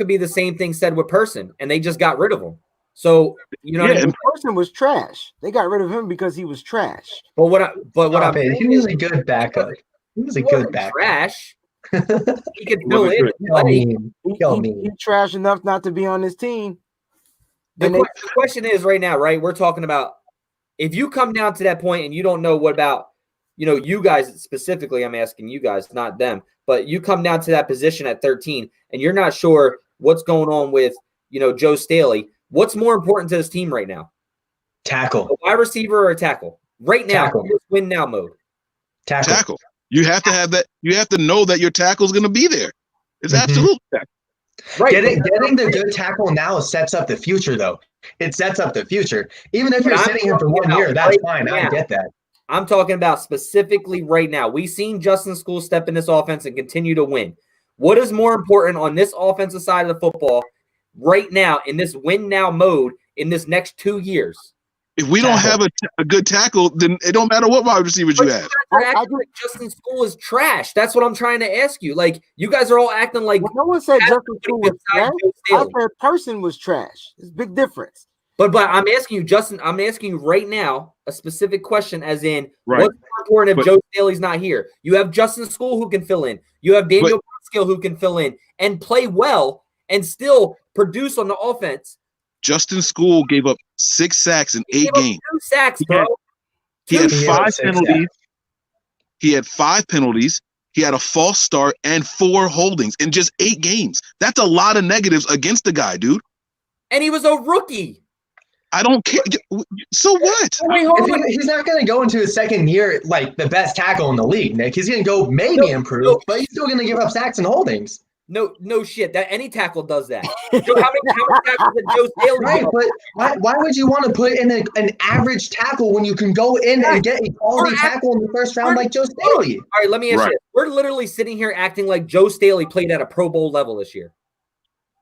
be the same thing said with Person, and they just got rid of him. So what I mean? Person was trash. They got rid of him because he was trash. He was a good backup. He was a good backup. Trash. He could fill in. He trash enough not to be on this team. The question is right now, right? We're talking about if you come down to that point and you don't know what about, you guys specifically, I'm asking you guys, not them, but you come down to that position at 13 and you're not sure what's going on with, Joe Staley. What's more important to this team right now? Tackle. A wide receiver or a tackle? Right now, Tackle. win now mode. Tackle. You have to have that. You have to know that your tackle is going to be there. It's absolute tackle. Right. Getting the good tackle now sets up the future, though. It sets up the future. Even if you're sitting here for 1 year, that's fine. I get that. I'm talking about specifically right now. We've seen Justin School step in this offense and continue to win. What is more important on this offensive side of the football right now in this win now mode in this next 2 years? If we don't have a good tackle, then it don't matter what wide receivers you have. Justin School is trash. That's what I'm trying to ask you. Like, you guys are all acting like no one said Justin School was trash. I said Person was trash. It's a big difference. But I'm asking you, Justin. I'm asking you right now a specific question, as in, what's more important if Joe Staley's not here? You have Justin School who can fill in. You have Daniel Brunskill who can fill in and play well and still produce on the offense. Justin School gave up 6 sacks in 8 games. 2 sacks, bro. He had 5 penalties. He had 5 penalties. He had a false start and 4 holdings in just 8 games. That's a lot of negatives against the guy, dude. And he was a rookie. I don't care. So what? Wait, hold on. He's not going to go into his second year like the best tackle in the league, Nick. He's going to go maybe improve, but he's still going to give up sacks and holdings. No shit. That any tackle does that. So how many tackles did Joe Staley Right, do? but why would you want to put in an average tackle when you can go in and get a quality tackle in the first round like Joe Staley? All right, let me ask you. We're literally sitting here acting like Joe Staley played at a Pro Bowl level this year.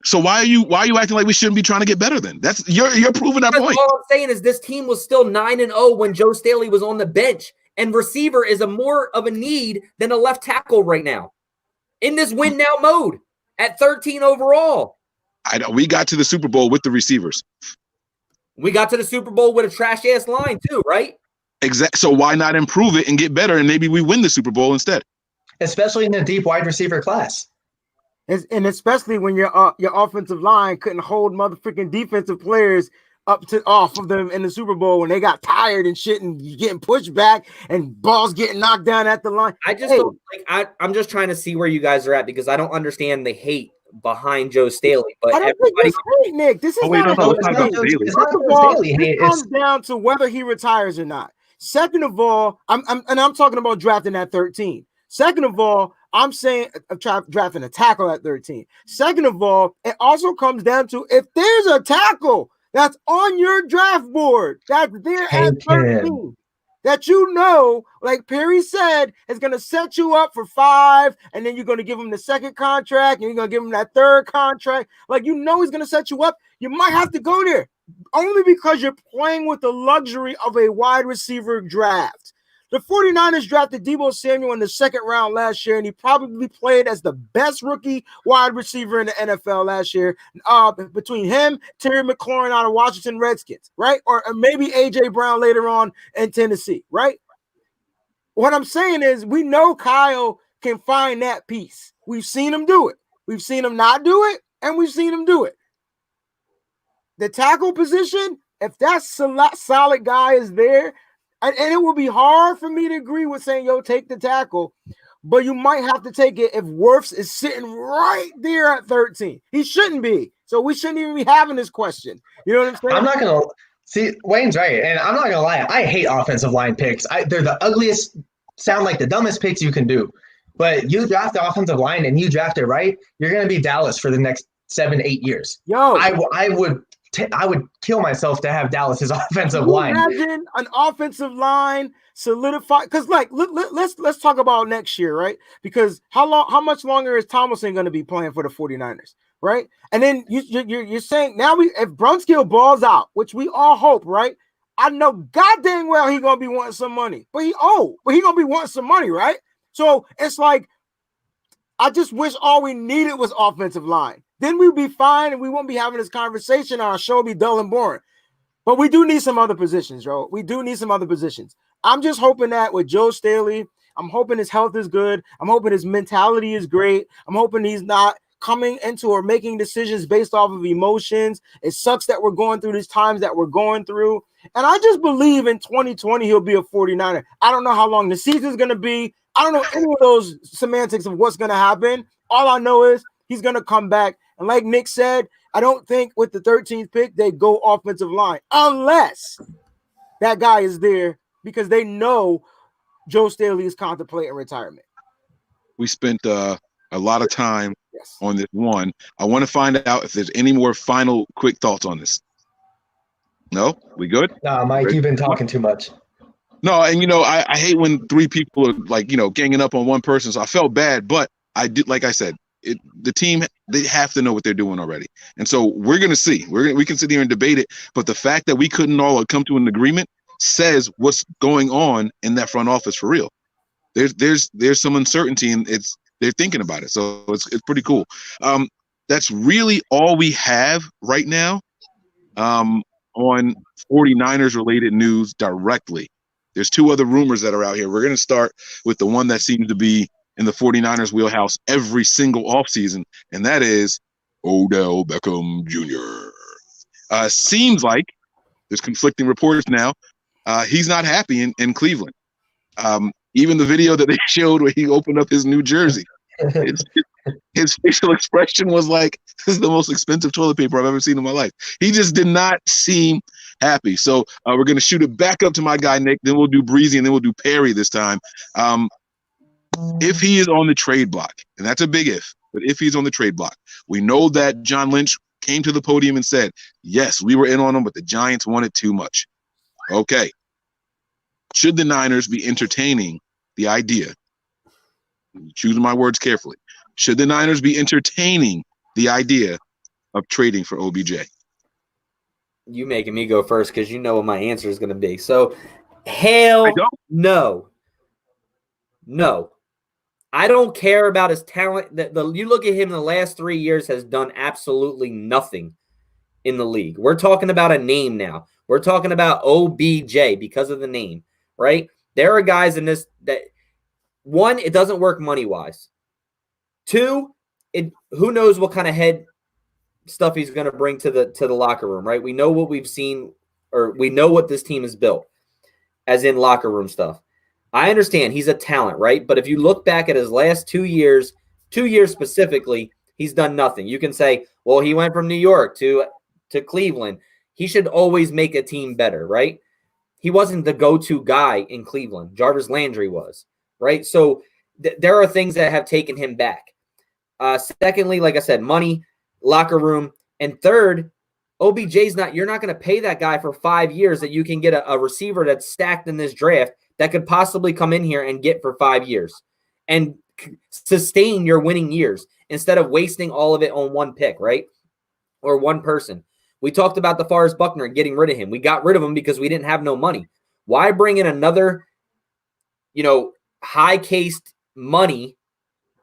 So why are you acting like we shouldn't be trying to get better then? That's you're proving that point. All I'm saying is this team was still 9-0 when Joe Staley was on the bench, and receiver is a more of a need than a left tackle right now. In this win now mode at 13 overall. We got to the Super Bowl with the receivers. We got to the Super Bowl with a trash ass line too, right? Exactly. So why not improve it and get better, and maybe we win the Super Bowl instead? Especially in the deep wide receiver class. And especially when your offensive line couldn't hold motherfucking defensive players off of them in the Super Bowl when they got tired and shit and getting pushed back and balls getting knocked down at the line. I just don't I'm just trying to see where you guys are at because I don't understand the hate behind Joe Staley. But I don't think it's hate, Nick. This is not hate. It comes down to whether he retires or not. Second of all, I'm talking about drafting at 13. Second of all, I'm saying drafting a tackle at 13. Second of all, it also comes down to if there's a tackle that's on your draft board that's there at 13 that you know, like Perry said, is going to set you up for 5, and then you're going to give him the second contract, and you're going to give him that third contract. Like, you know he's going to set you up. You might have to go there only because you're playing with the luxury of a wide receiver draft. The 49ers drafted Deebo Samuel in the second round last year, and he probably played as the best rookie wide receiver in the NFL last year. Between him, Terry McLaurin out of Washington Redskins, right? Or maybe A.J. Brown later on in Tennessee, right? What I'm saying is we know Kyle can find that piece. We've seen him do it. We've seen him not do it, and we've seen him do it. The tackle position, if that solid guy is there, and it will be hard for me to agree with saying, yo, take the tackle, but you might have to take it if Wirfs is sitting right there at 13. He shouldn't be. So we shouldn't even be having this question. You know what I'm saying? I'm not going to – see, Wayne's right, and I'm not going to lie. I hate offensive line picks. They're the ugliest – sound like the dumbest picks you can do. But you draft the offensive line and you draft it right, you're going to be Dallas for the next 7-8 years. Yo, I would kill myself to have Dallas's offensive line. Imagine an offensive line solidified. Because, like, let's talk about next year, right? Because how much longer is Tomlinson going to be playing for the 49ers, right? And then you're saying now if Brunskill balls out, which we all hope, right? I know god dang well he gonna be wanting some money, but he gonna be wanting some money, right? So it's like I just wish all we needed was offensive line. Then we'd be fine and we won't be having this conversation. Our show will be dull and boring. But we do need some other positions, bro. We do need some other positions. I'm just hoping that with Joe Staley, I'm hoping his health is good. I'm hoping his mentality is great. I'm hoping he's not coming into or making decisions based off of emotions. It sucks that we're going through these times that we're going through. And I just believe in 2020 he'll be a 49er. I don't know how long the season's going to be. I don't know any of those semantics of what's going to happen. All I know is he's going to come back. And like Nick said, I don't think with the 13th pick, they go offensive line unless that guy is there because they know Joe Staley is contemplating retirement. We spent a lot of time on this one. I want to find out if there's any more final quick thoughts on this. No? We good? Nah, Mike, you've been talking too much. No, and I hate when 3 people are like, ganging up on one person. So I felt bad, but I did, like I said, the team, they have to know what they're doing already. And so we're going to see. We can sit here and debate it, but the fact that we couldn't all come to an agreement says what's going on in that front office for real. There's some uncertainty, and they're thinking about it. So it's pretty cool. That's really all we have right now on 49ers related news directly. There's 2 other rumors that are out here. We're going to start with the one that seems to be in the 49ers wheelhouse every single offseason, and that is Odell Beckham Jr. Seems like there's conflicting reports now. He's not happy in Cleveland. Even the video that they showed where he opened up his new jersey, his facial expression was like, this is the most expensive toilet paper I've ever seen in my life. He just did not seem happy. So we're going to shoot it back up to my guy, Nick. Then we'll do Breezy, and then we'll do Perry this time. If he is on the trade block, and that's a big if, but if he's on the trade block, we know that John Lynch came to the podium and said, yes, we were in on him, but the Giants wanted too much. Okay. Should the Niners be entertaining the idea? Choosing my words carefully. Should the Niners be entertaining the idea of trading for OBJ? You making me go first because you know what my answer is going to be. So, hell no. No. I don't care about his talent. You look at him in the last 3 years, has done absolutely nothing in the league. We're talking about a name now. We're talking about OBJ because of the name, right? There are guys in this that, one, it doesn't work money-wise. Two, who knows what kind of head stuff he's going to bring to the locker room, right? We know what we've seen, or we know what this team has built, as in locker room stuff. I understand he's a talent, right? But if you look back at his last 2 years, 2 years specifically, he's done nothing. You can say, well, he went from New York to Cleveland. He should always make a team better, right? He wasn't the go-to guy in Cleveland. Jarvis Landry was, right? So there are things that have taken him back. Secondly, like I said, money, locker room. And third, OBJ's you're not going to pay that guy for 5 years that you can get a receiver that's stacked in this draft that could possibly come in here and get for 5 years and sustain your winning years instead of wasting all of it on one pick, right? Or one person. We talked about DeForest Buckner and getting rid of him. We got rid of him because we didn't have no money. Why bring in another, high-cased money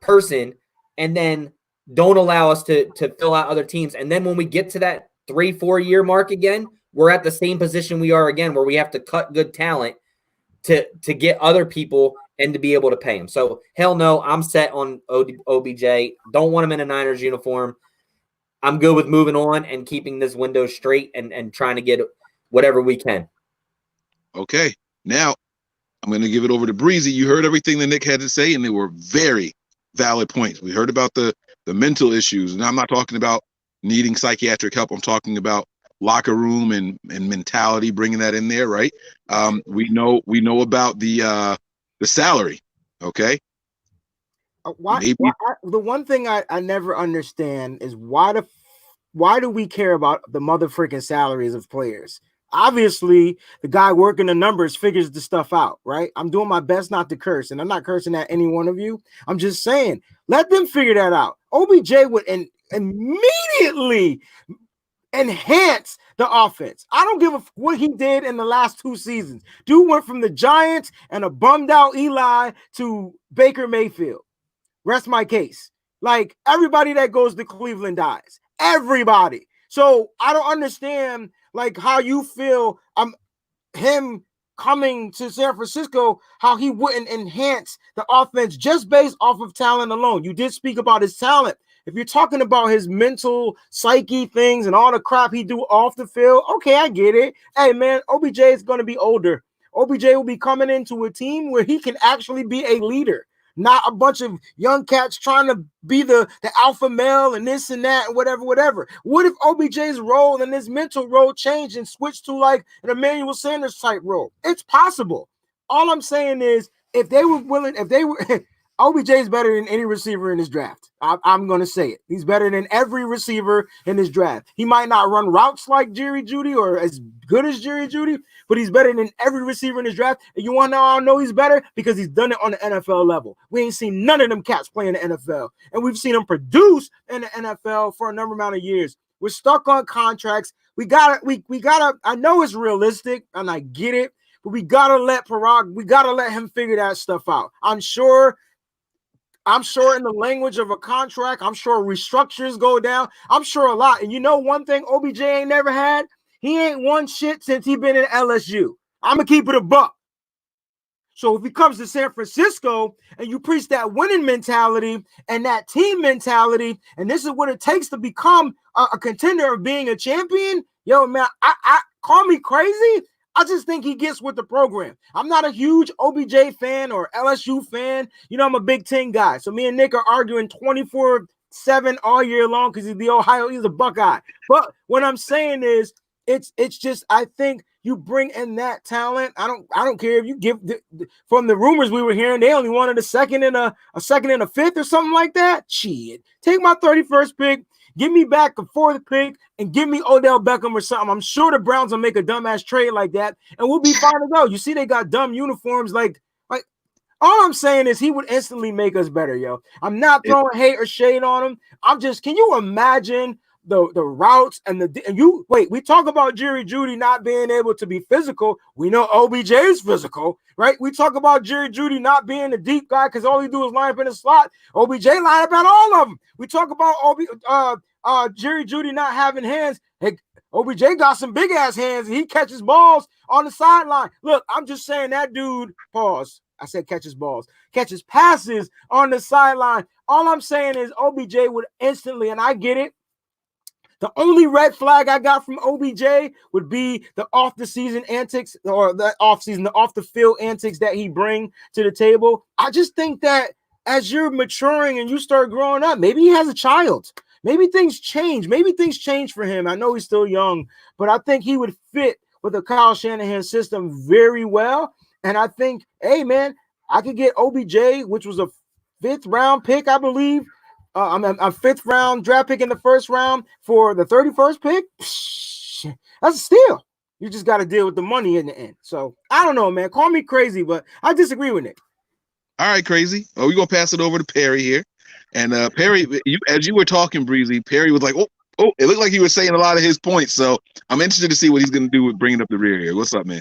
person and then don't allow us to fill out other teams? And then when we get to that 3-4 year mark again, we're at the same position we are again, where we have to cut good talent to get other people and to be able to pay them. So hell no, I'm set on OBJ. Don't want him in a Niners uniform. I'm good with moving on and keeping this window straight and trying to get whatever we can. Okay. Now I'm going to give it over to Breezy. You heard everything that Nick had to say, and they were very valid points. We heard about the mental issues, and I'm not talking about needing psychiatric help. I'm talking about locker room and mentality, bringing that in there, right? We know about the salary. Okay. The one thing I never understand is why do we care about the mother freaking salaries of players? Obviously, the guy working the numbers figures the stuff out, right? I'm doing my best not to curse, and I'm not cursing at any one of you. I'm just saying, let them figure that out. OBJ would immediately enhance the offense. I don't give a what he did in the last 2 seasons. Dude went from the Giants and a bummed out Eli to Baker Mayfield. Rest my case. Like, everybody that goes to Cleveland dies. Everybody. So I don't understand like how you feel him coming to San Francisco, how he wouldn't enhance the offense just based off of talent alone. You did speak about his talent. If you're talking about his mental psyche things and all the crap he do off the field, okay, I get it. Hey, man, OBJ is going to be older. OBJ will be coming into a team where he can actually be a leader, not a bunch of young cats trying to be the alpha male and this and that and whatever. What if OBJ's role and his mental role changed and switched to like an Emmanuel Sanders type role? It's possible. All I'm saying is if they were OBJ is better than any receiver in this draft. I'm going to say it. He's better than every receiver in this draft. He might not run routes like Jerry Jeudy or as good as Jerry Jeudy, but he's better than every receiver in this draft. And you want to know how I know he's better? Because he's done it on the NFL level. We ain't seen none of them cats play in the NFL. And we've seen them produce in the NFL for a number amount of years. We're stuck on contracts. We gotta, I know it's realistic and I get it, but we gotta let him figure that stuff out. I'm sure in the language of a contract, I'm sure restructures go down. I'm sure a lot. And you know one thing OBJ ain't never had? He ain't won shit since he been in LSU. I'm going to keep it a buck. So if he comes to San Francisco and you preach that winning mentality and that team mentality, and this is what it takes to become a contender of being a champion, yo, man, I call me crazy. I just think he gets with the program. I'm not a huge OBJ fan or LSU fan. You know, I'm a Big Ten guy. So me and Nick are arguing 24/7 all year long because he's a Buckeye. But what I'm saying is it's just I think you bring in that talent. I don't care if you give from the rumors we were hearing, they only wanted a second and a fifth or something like that. Shit, take my 31st pick, give me back a fourth pick, and give me Odell Beckham or something. I'm sure the Browns will make a dumbass trade like that, and we'll be fine to go. You see, they got dumb uniforms like. All I'm saying is he would instantly make us better, yo. I'm not throwing hate or shade on him. I'm just, can you imagine the routes and we talk about Jerry Jeudy not being able to be physical. We know OBJ is physical, right? We talk about Jerry Jeudy not being a deep guy because all he do is line up in the slot. OBJ line up at all of them. We talk about Jerry Jeudy not having hands. Hey, OBJ got some big ass hands and he catches balls on the sideline. Look, I'm just saying that dude, pause. I said catches balls, catches passes on the sideline. All I'm saying is OBJ would instantly, and I get it. The only red flag I got from OBJ would be the off the season antics or the off the field antics that he bring to the table. I just think that as you're maturing and you start growing up, maybe he has a child. Maybe things change. Maybe things change for him. I know he's still young, but I think he would fit with the Kyle Shanahan system very well. And I think, hey, man, I could get OBJ, which was a 5th round pick, I believe. A 5th round draft pick in the 1st round for the 31st pick. That's a steal. You just got to deal with the money in the end. So I don't know, man. Call me crazy, but I disagree with Nick. All right, crazy. Oh, we're going to pass it over to Perry here. And Perry, as you were talking, Breezy, Perry was like, oh, it looked like he was saying a lot of his points. So I'm interested to see what he's going to do with bringing up the rear here. What's up, man?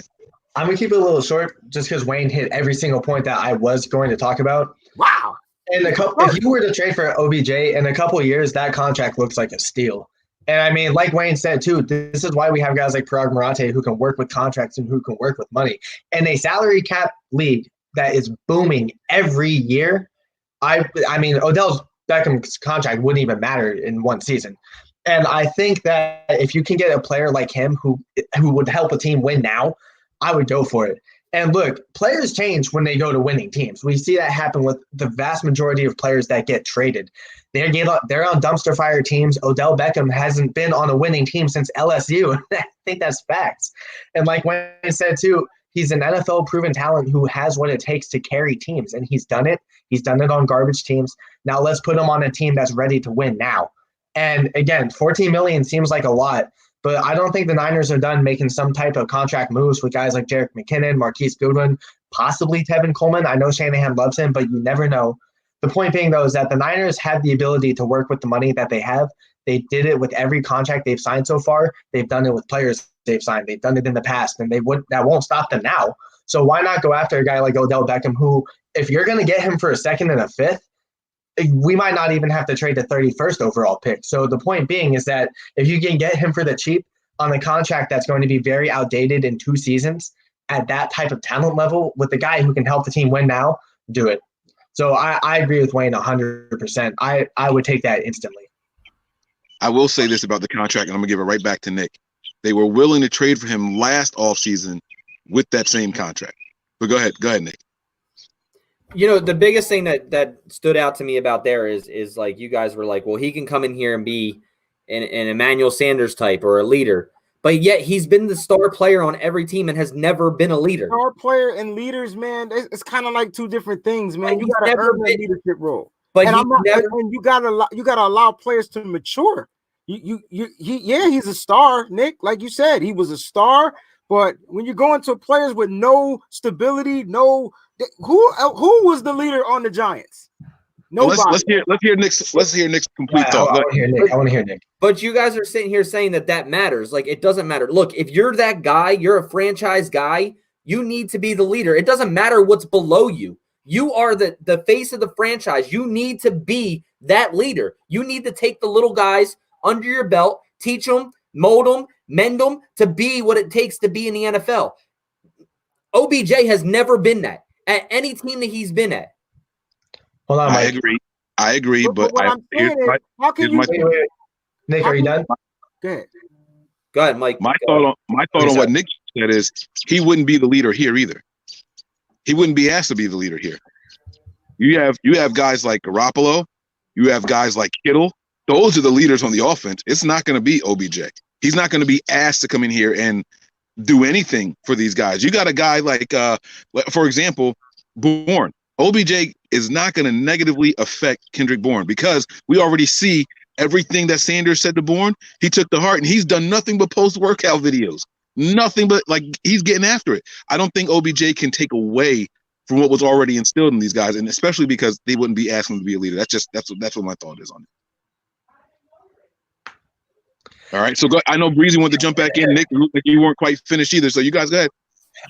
I'm going to keep it a little short just because Wayne hit every single point that I was going to talk about. Wow. And if you were to trade for OBJ in a couple of years, that contract looks like a steal. And I mean, like Wayne said, too, this is why we have guys like Parag Marate who can work with contracts and who can work with money. And a salary cap league that is booming every year, I mean, Odell Beckham's contract wouldn't even matter in one season. And I think that if you can get a player like him who would help a team win now, I would go for it. And look, players change when they go to winning teams. We see that happen with the vast majority of players that get traded. They're on dumpster fire teams. Odell Beckham hasn't been on a winning team since LSU. I think that's facts. And like Wayne said too, he's an NFL-proven talent who has what it takes to carry teams, and he's done it. He's done it on garbage teams. Now let's put him on a team that's ready to win now. And again, $14 million seems like a lot, but I don't think the Niners are done making some type of contract moves with guys like Jerick McKinnon, Marquise Goodwin, possibly Tevin Coleman. I know Shanahan loves him, but you never know. The point being, though, is that the Niners have the ability to work with the money that they have. They did it with every contract they've signed so far. They've done it with players they've signed. They've done it in the past, and that won't stop them now. So why not go after a guy like Odell Beckham who, if you're going to get him for a 2nd and a 5th, we might not even have to trade the 31st overall pick. So the point being is that if you can get him for the cheap on a contract that's going to be very outdated in 2 seasons at that type of talent level with the guy who can help the team win now, do it. So I agree with Wayne 100%. I would take that instantly. I will say this about the contract, and I'm going to give it right back to Nick. They were willing to trade for him last offseason with that same contract. But go ahead, Nick. You know, the biggest thing that stood out to me about there is like you guys were like, well, he can come in here and be an Emmanuel Sanders type or a leader, but yet he's been the star player on every team and has never been a leader. Star player and leaders, man, it's kind of like 2 different things, man. You got to earn that leadership role, but you got to allow players to mature. He's a star, Nick. Like you said, he was a star, but when you go into players with no stability, who was the leader on the Giants? Nobody. Let's hear Nick's complete thought. I want to hear Nick. But you guys are sitting here saying that matters. Like, it doesn't matter. Look, if you're that guy, you're a franchise guy, you need to be the leader. It doesn't matter what's below you. You are the face of the franchise. You need to be that leader. You need to take the little guys under your belt, teach them, mold them, mend them to be what it takes to be in the NFL. OBJ has never been that at any team that he's been at. Hold on, Mike. I agree, but what I'm saying is, how can you? Wait. Nick, are you done? Go ahead, Mike. My thought on what Nick said is he wouldn't be the leader here either. He wouldn't be asked to be the leader here. You have guys like Garoppolo, you have guys like Kittle. Those are the leaders on the offense. It's not going to be OBJ. He's not going to be asked to come in here and do anything for these guys. You got a guy like, for example, Bourne. OBJ is not going to negatively affect Kendrick Bourne because we already see everything that Sanders said to Bourne. He took to heart, and he's done nothing but post-workout videos. Nothing but, like, he's getting after it. I don't think OBJ can take away from what was already instilled in these guys, and especially because they wouldn't be asking him to be a leader. That's what my thought is on it. All right, so I know Breezy wanted to jump back in. Nick, you weren't quite finished either, so you guys go ahead.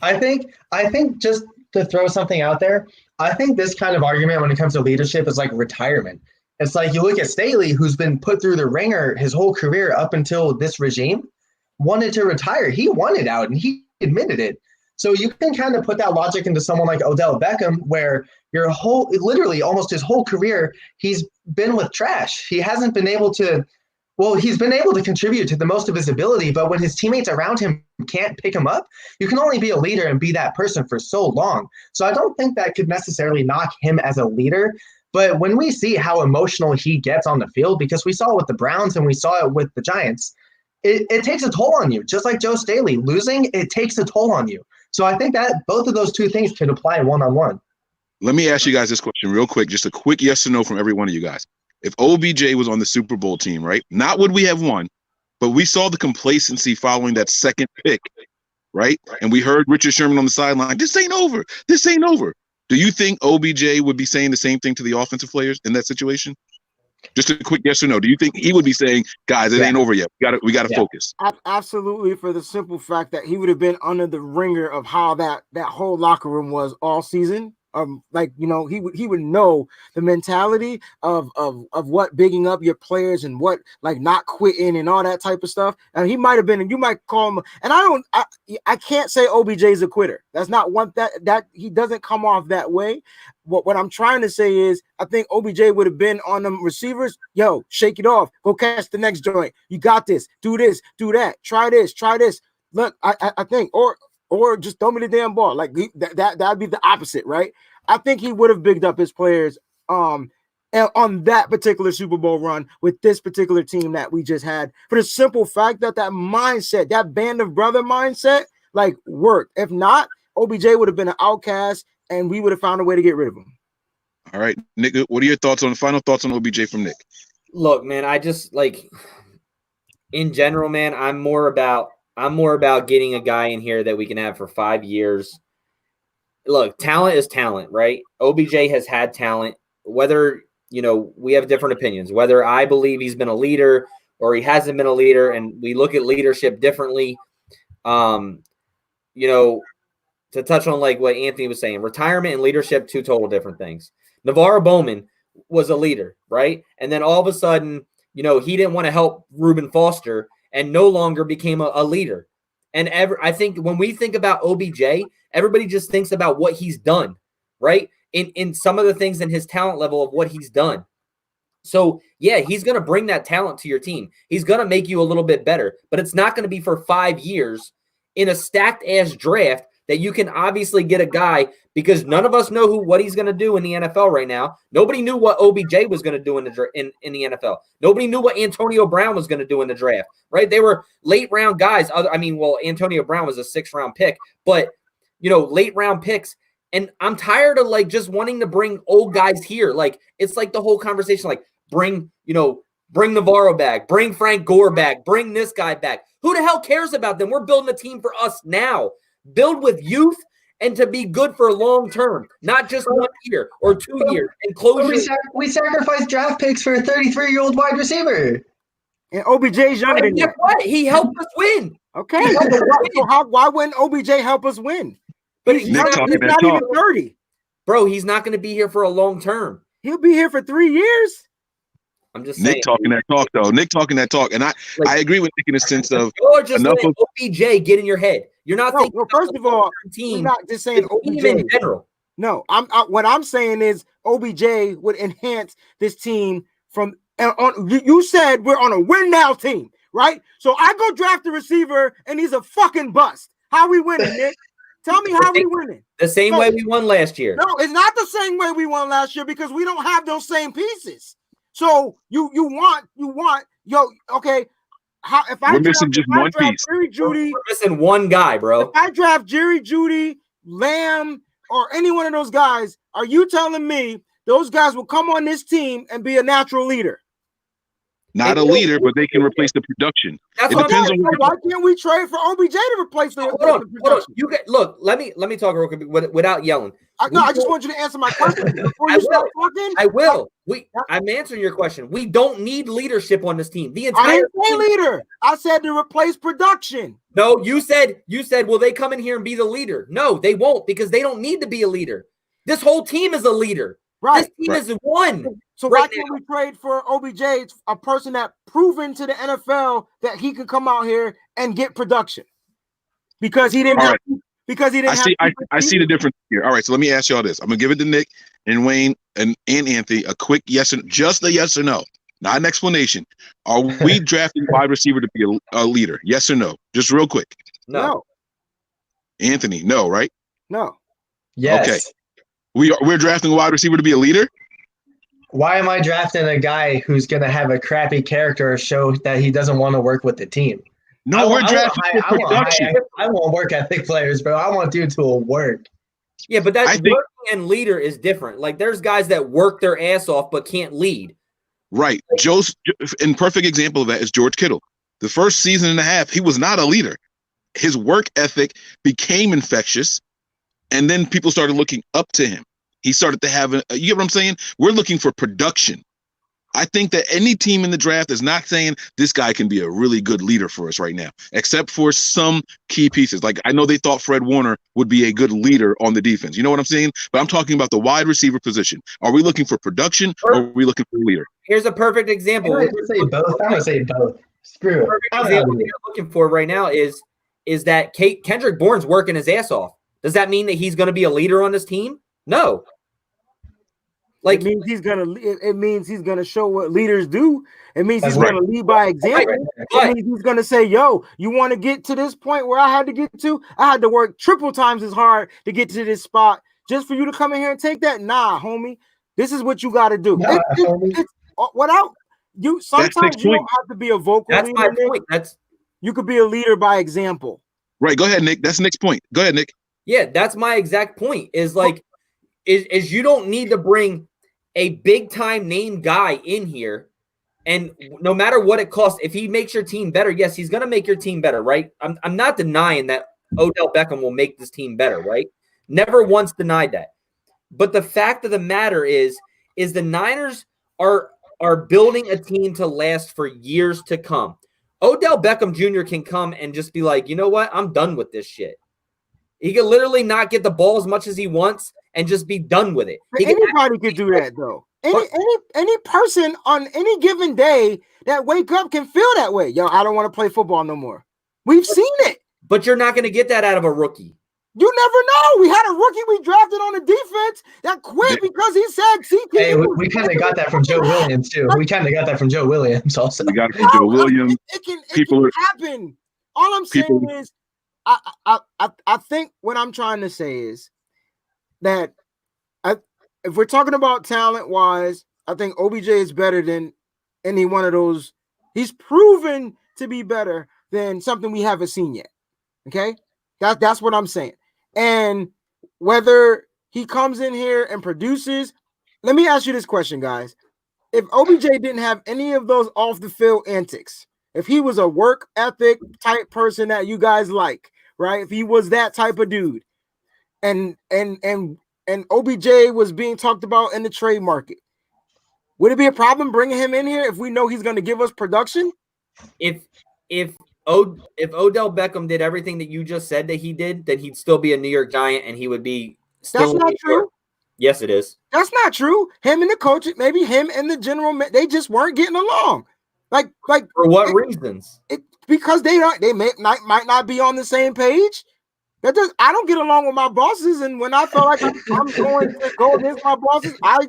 I think just to throw something out there, I think this kind of argument when it comes to leadership is like retirement. It's like you look at Staley, who's been put through the ringer his whole career up until this regime, wanted to retire. He wanted out, and he admitted it. So you can kind of put that logic into someone like Odell Beckham, where literally almost his whole career, he's been with trash. He hasn't been able to. Well, he's been able to contribute to the most of his ability, but when his teammates around him can't pick him up, you can only be a leader and be that person for so long. So I don't think that could necessarily knock him as a leader. But when we see how emotional he gets on the field, because we saw it with the Browns and we saw it with the Giants, it takes a toll on you. Just like Joe Staley, losing, it takes a toll on you. So I think that both of those two things could apply one-on-one. Let me ask you guys this question real quick, just a quick yes or no from every one of you guys. If OBJ was on the Super Bowl team, right? Not would we have won, but we saw the complacency following that second pick, right? And we heard Richard Sherman on the sideline, this ain't over. This ain't over. Do you think OBJ would be saying the same thing to the offensive players in that situation? Just a quick yes or no. Do you think he would be saying, guys, it ain't over yet. We got to focus. Absolutely, for the simple fact that he would have been under the ringer of how that whole locker room was all season. He would know the mentality of what bigging up your players and what like not quitting and all that type of stuff. And he might have been, and you might call him. And I can't say OBJ is a quitter. That's not one that he doesn't come off that way. What I'm trying to say is, I think OBJ would have been on them receivers. Yo, shake it off. Go catch the next joint. You got this. Do this. Do that. Try this. Try this. Look, I think or just throw me the damn ball. Like that'd be the opposite, right? I think he would have bigged up his players on that particular Super Bowl run with this particular team that we just had, for the simple fact that mindset, that band of brother mindset, like worked. If not, OBJ would have been an outcast, and we would have found a way to get rid of him. All right, Nick, what are your final thoughts on OBJ from Nick? Look, man, I just like in general, man, I'm more about getting a guy in here that we can have for 5 years. Look, talent is talent, right? OBJ has had talent, whether, we have different opinions, whether I believe he's been a leader or he hasn't been a leader, and we look at leadership differently. To touch on like what Anthony was saying, retirement and leadership, two total different things. Navarro Bowman was a leader, right? And then all of a sudden, he didn't want to help Reuben Foster and no longer became a leader. And I think when we think about OBJ, everybody just thinks about what he's done, right? In some of the things in his talent level of what he's done. So, yeah, he's going to bring that talent to your team. He's going to make you a little bit better, but it's not going to be for 5 years in a stacked-ass draft that you can obviously get a guy, because none of us know what he's going to do in the NFL right now. Nobody knew what OBJ was going to do in the NFL. Nobody knew what Antonio Brown was going to do in the draft, right? They were late-round guys. Antonio Brown was a 6th-round pick, but, late-round picks. And I'm tired of, like, just wanting to bring old guys here. Like, it's like the whole conversation, like, bring Navarro back, bring Frank Gore back, bring this guy back. Who the hell cares about them? We're building a team for us now. Build with youth and to be good for long term, not just 1 year or 2 years. And we sacrificed draft picks for a 33-year-old wide receiver. And OBJ's younger than you. What? He helped us win. Okay. Why wouldn't OBJ help us win? But he's not even 30. Bro, he's not going to be here for a long term. He'll be here for 3 years. I'm just saying. Nick talking that talk, though. Nick talking that talk. And I agree with Nick in the sense of you're just letting OBJ get in your head. You're not thinking. Well, first of all, we're not just saying OBJ in general. No, what I'm saying is OBJ would enhance this team from. You said we're on a win now team, right? So I go draft a receiver and he's a fucking bust. How we winning, Nick? Tell me how we winning. The same way we won last year. No, it's not the same way we won last year because we don't have those same pieces. So you want, okay. if I We're missing just one draft piece. Jerry Judy, We're missing one guy, bro. if I draft Jerry Judy, Lamb, or any one of those guys, are you telling me those guys will come on this team and be a natural leader? Not a leader, but they can replace the production. That's It what depends I'm on saying. Why can't we trade for OBJ to replace the Hold on. production? You get look. Let me talk real quick without yelling. I just want you to answer my question before you start talking. I will. I'm answering your question. We don't need leadership on this team. The I entire didn't say team. leader. I said to replace production. No, you said will they come in here and be the leader? No, they won't because they don't need to be a leader. This whole team is a leader. Right. This team is one. So why can't we trade for OBJ, a person that proven to the NFL that he could come out here and get production? Because he didn't have I see the difference here. All right, so let me ask y'all this. I'm gonna give it to Nick and Wayne and Anthony a quick yes or just a yes or no, not an explanation. Are we drafting wide receiver to be a leader? Yes or no? Just real quick. No. Anthony, no, right? No. Yes. Okay. We're drafting a wide receiver to be a leader? Why am I drafting a guy who's going to have a crappy character show that he doesn't want to work with the team? No, we're drafting for production. I want work ethic players, bro. I want dudes who will work. Yeah, but that working and leader is different. Like there's guys that work their ass off but can't lead. Right. Joe's in perfect example of that is George Kittle. The first season and a half, he was not a leader. His work ethic became infectious, and then people started looking up to him. He started to have you get what I'm saying? We're looking for production. I think that any team in the draft is not saying this guy can be a really good leader for us right now, except for some key pieces. Like I know they thought Fred Warner would be a good leader on the defense. You know what I'm saying? But I'm talking about the wide receiver position. Are we looking for production or are we looking for a leader? Here's a perfect example. I'm gonna say both. Screw it. Perfect example you're looking for right now is that Kendrick Bourne's working his ass off. Does that mean that he's going to be a leader on this team? No. Like it means he's gonna show what leaders do. It means he's gonna lead by example. It means he's gonna say, "Yo, you want to get to this point where I had to get to? I had to work triple times as hard to get to this spot just for you to come in here and take that." Nah, homie, this is what you got to do. Without you, sometimes you don't have to be a vocal That's leader. my point. You could be a leader by example. Right. Go ahead, Nick. That's Nick's point. Go ahead, Nick. Yeah, that's my exact point. Is you don't need to bring a big time name guy in here, and no matter what it costs, if he makes your team better, yes, he's going to make your team better, right? I'm not denying that Odell Beckham will make this team better, right? Never once denied that. But the fact of the matter is the Niners are building a team to last for years to come. Odell Beckham Jr. can come and just be like, you know what? I'm done with this shit. He can literally not get the ball as much as he wants and just be done with it. Anybody could do that, though. Any person on any given day that wake up can feel that way. Yo, I don't want to play football no more. We've seen it. But you're not going to get that out of a rookie. You never know. We had a rookie we drafted on the defense that quit because he said CT. Hey, we kind of got that from Joe Williams, too. We kind of got that from Joe Williams also. We got it from Joe Williams. It can happen. All I'm saying is I think what I'm trying to say is that if we're talking about talent-wise, I think OBJ is better than any one of those. He's proven to be better than something we haven't seen yet. Okay? That's what I'm saying. And whether he comes in here and produces, let me ask you this question, guys. If OBJ didn't have any of those off-the-field antics, if he was a work ethic type person that you guys like, right? If he was that type of dude, and OBJ was being talked about in the trade market, would it be a problem bringing him in here if we know he's going to give us production? If Odell Beckham did everything that you just said that he did, then he'd still be a New York Giant and he would be still. That's not true. Yes, it is. That's not true. Him and the coach, maybe him and the general, they just weren't getting along. Like for what reasons? Because they might not be on the same page. I don't get along with my bosses, and when I feel like I'm going to go against my bosses, I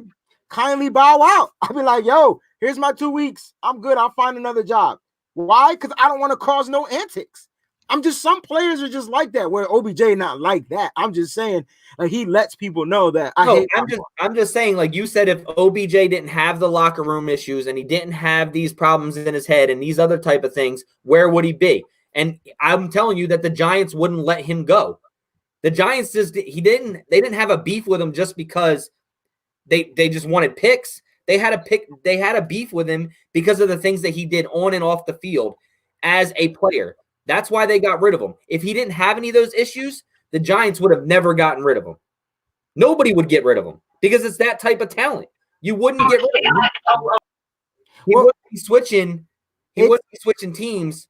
kindly bow out. I'll be like, "Yo, here's my 2 weeks. I'm good. I'll find another job." Why? Because I don't want to cause no antics. I'm just some players are just like that. Where OBJ not like that. I'm just saying like he lets people know that I'm just saying, like you said, if OBJ didn't have the locker room issues and he didn't have these problems in his head and these other type of things, where would he be? And I'm telling you that the Giants wouldn't let him go. The Giants they didn't have a beef with him just because they just wanted picks. They had a beef with him because of the things that he did on and off the field as a player. That's why they got rid of him. If he didn't have any of those issues, the Giants would have never gotten rid of him. Nobody would get rid of him because it's that type of talent. You wouldn't get rid of him. He wouldn't be switching. He wouldn't be switching teams,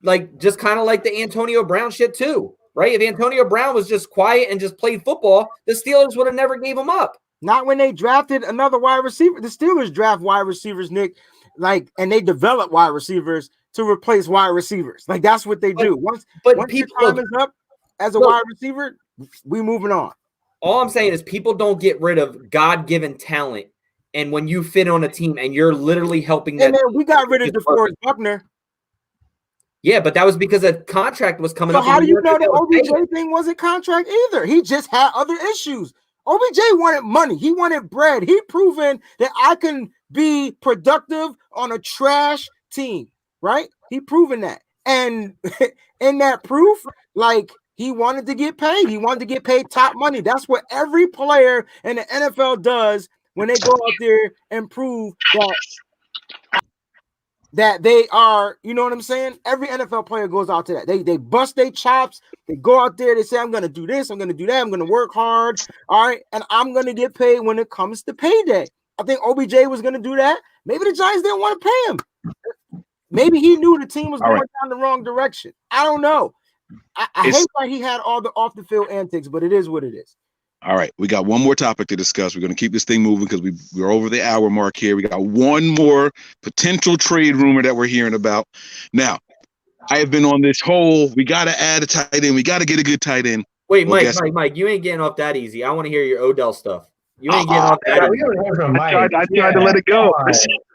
like just kind of like the Antonio Brown shit too, right? If Antonio Brown was just quiet and just played football, the Steelers would have never gave him up. Not when they drafted another wide receiver. The Steelers draft wide receivers, Nick, and they develop wide receivers to replace wide receivers. Like that's what they do. Once your time is up as a wide receiver, we moving on. All I'm saying is people don't get rid of God-given talent, and when you fit on a team and you're literally helping that. And then we got rid of DeForest Buckner. Yeah, but that was because a contract was coming up. So how do you know the OBJ thing wasn't contract either? He just had other issues. OBJ wanted money. He wanted bread. He proven that I can be productive on a trash team, right? He proven that. And in that proof, like he wanted to get paid. He wanted to get paid top money. That's what every player in the NFL does when they go out there and prove that they are, you know what I'm saying? Every NFL player goes out to that. They bust their chops. They go out there. They say, I'm going to do this. I'm going to do that. I'm going to work hard. All right. And I'm going to get paid when it comes to payday. I think OBJ was going to do that. Maybe the Giants didn't want to pay him. Maybe he knew the team was going down the wrong direction. I don't know. I hate that he had all the off the field antics, but it is what it is. All right, we got one more topic to discuss. We're going to keep this thing moving because we're over the hour mark here. We got one more potential trade rumor that we're hearing about. Now, I have been on this whole, we got to add a tight end. We got to get a good tight end. Wait, Mike, you ain't getting off that easy. I want to hear your Odell stuff. You ain't getting off that easy. I tried to let it go.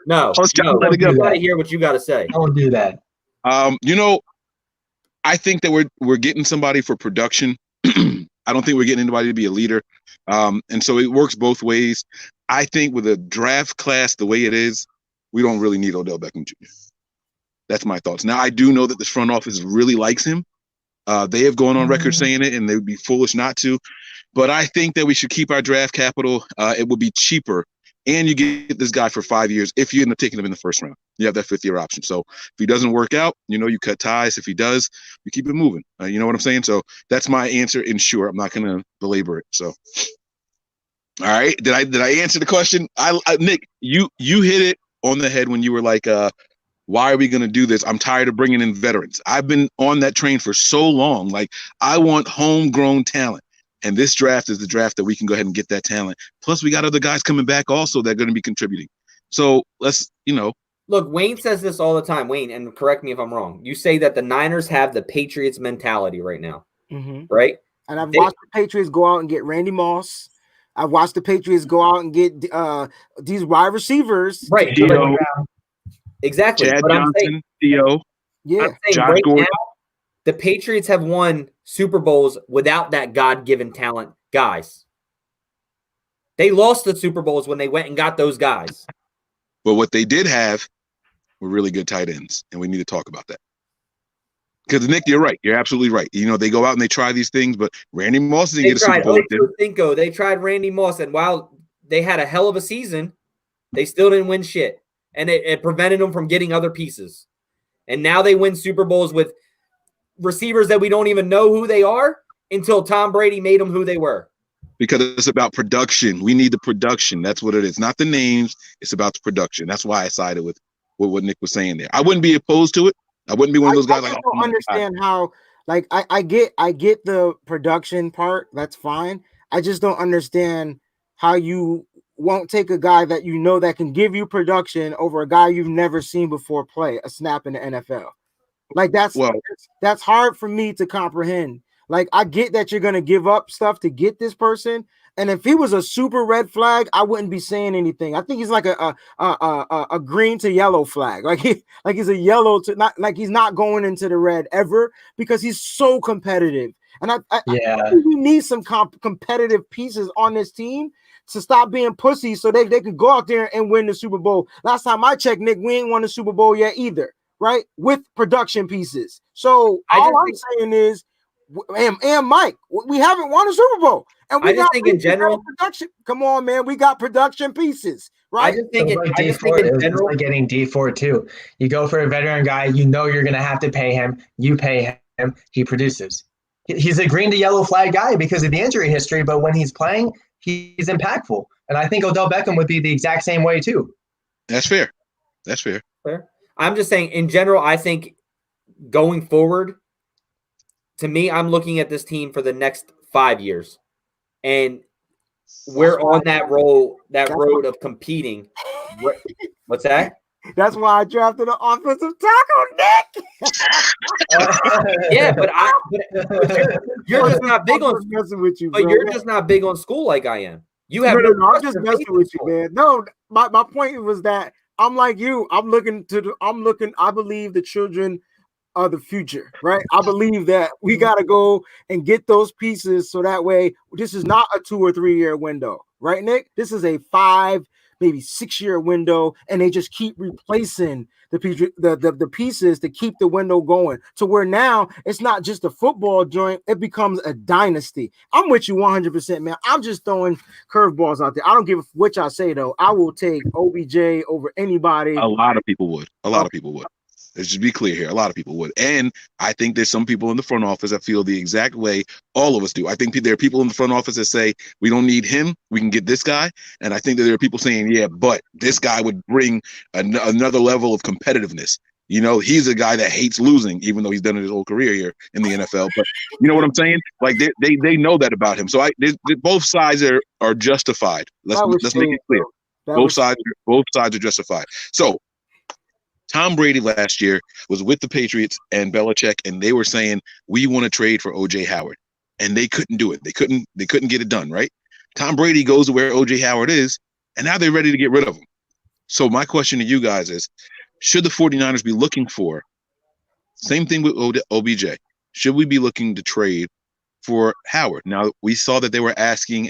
No, I was trying to let it go. You got to hear what you got to say. Don't do that. I think that we're getting somebody for production. I don't think we're getting anybody to be a leader. And so it works both ways. I think with a draft class the way it is, we don't really need Odell Beckham Jr. That's my thoughts. Now, I do know that this front office really likes him. They have gone on record saying it, and they would be foolish not to. But I think that we should keep our draft capital. It would be cheaper. And you get this guy for 5 years if you end up taking him in the first round. You have that fifth-year option. So if he doesn't work out, you cut ties. If he does, you keep it moving. You know what I'm saying? So that's my answer. And sure, I'm not going to belabor it. So, all right. Did I answer the question? Nick, you hit it on the head when you were like, why are we going to do this? I'm tired of bringing in veterans. I've been on that train for so long. Like, I want homegrown talent. And this draft is the draft that we can go ahead and get that talent. Plus, we got other guys coming back also that are going to be contributing. So let's, Look, Wayne says this all the time. Wayne, and correct me if I'm wrong. You say that the Niners have the Patriots mentality right now, right? And I've watched the Patriots go out and get Randy Moss. I've watched the Patriots go out and get these wide receivers. Right. Exactly. Chad Johnson, Theo. Yeah. Josh right Gordon. Now, the Patriots have won Super Bowls without that God-given talent guys. They lost the Super Bowls when they went and got those guys. But what they did have were really good tight ends, and we need to talk about that. Because, Nick, you're right. You're absolutely right. They go out and they try these things, but Randy Moss didn't get a Super Bowl. They tried Randy Moss, and while they had a hell of a season, they still didn't win shit. And it prevented them from getting other pieces. And now they win Super Bowls with receivers that we don't even know who they are until Tom Brady made them who they were. Because it's about production. We need the production. That's what it is. Not the names. It's about the production. That's why I sided with what Nick was saying there. I wouldn't be opposed to it. I wouldn't be one of those guys. I don't understand how. Like I get the production part. That's fine. I just don't understand how you won't take a guy that that can give you production over a guy you've never seen before play a snap in the NFL. Like that's hard for me to comprehend. Like, I get that you're gonna give up stuff to get this person. And if he was a super red flag, I wouldn't be saying anything. I think he's like a green to yellow flag. Like he's a yellow to not like he's not going into the red ever because he's so competitive. And I think we need some competitive pieces on this team to stop being pussies so they can go out there and win the Super Bowl. Last time I checked, Nick, we ain't won the Super Bowl yet either, right? With production pieces. So all I'm saying is, and Mike, we haven't won a Super Bowl. And we just think in general, production. Come on, man, we got production pieces, right? I just think in general, like getting D4 too. You go for a veteran guy, you know you're gonna have to pay him. You pay him, he produces. He's a green to yellow flag guy because of the injury history, but when he's playing, he's impactful. And I think Odell Beckham would be the exact same way too. That's fair. That's fair. I'm just saying in general, I think going forward, to me, I'm looking at this team for the next 5 years. And we're on that road of competing. What's that? That's why I drafted an offensive tackle, Nick. Yeah, but you're just not big on messing with you. But bro. you're just not big on school like I am. You have no, I'm just messing with you, man. No, my point was that I'm like you. I believe the children are the future, right? I believe that we got to go and get those pieces so that way this is not a 2 or 3 year window, right, Nick? This is a 5, maybe 6 year window, and they just keep replacing the pieces to keep the window going to where now it's not just a football joint, it becomes a dynasty. I'm with you 100%, man. I'm just throwing curveballs out there. I don't give which I say though. I will take OBJ over anybody. A lot of people would. Let's just be clear here. A lot of people would. And I think there's some people in the front office that feel the exact way all of us do. I think there are people in the front office that say, we don't need him. We can get this guy. And I think that there are people saying, yeah, but this guy would bring another level of competitiveness. You know, he's a guy that hates losing, even though he's done it his whole career here in the NFL. But you know what I'm saying? Like they know that about him. So both sides are justified. Let's make it clear. Both sides are justified. So Tom Brady last year was with the Patriots and Belichick, and they were saying, we want to trade for O.J. Howard. And they couldn't do it. They couldn't get it done, right? Tom Brady goes to where O.J. Howard is, and now they're ready to get rid of him. So my question to you guys is, should the 49ers be looking for, same thing with OBJ, should we be looking to trade for Howard? Now, we saw that they were asking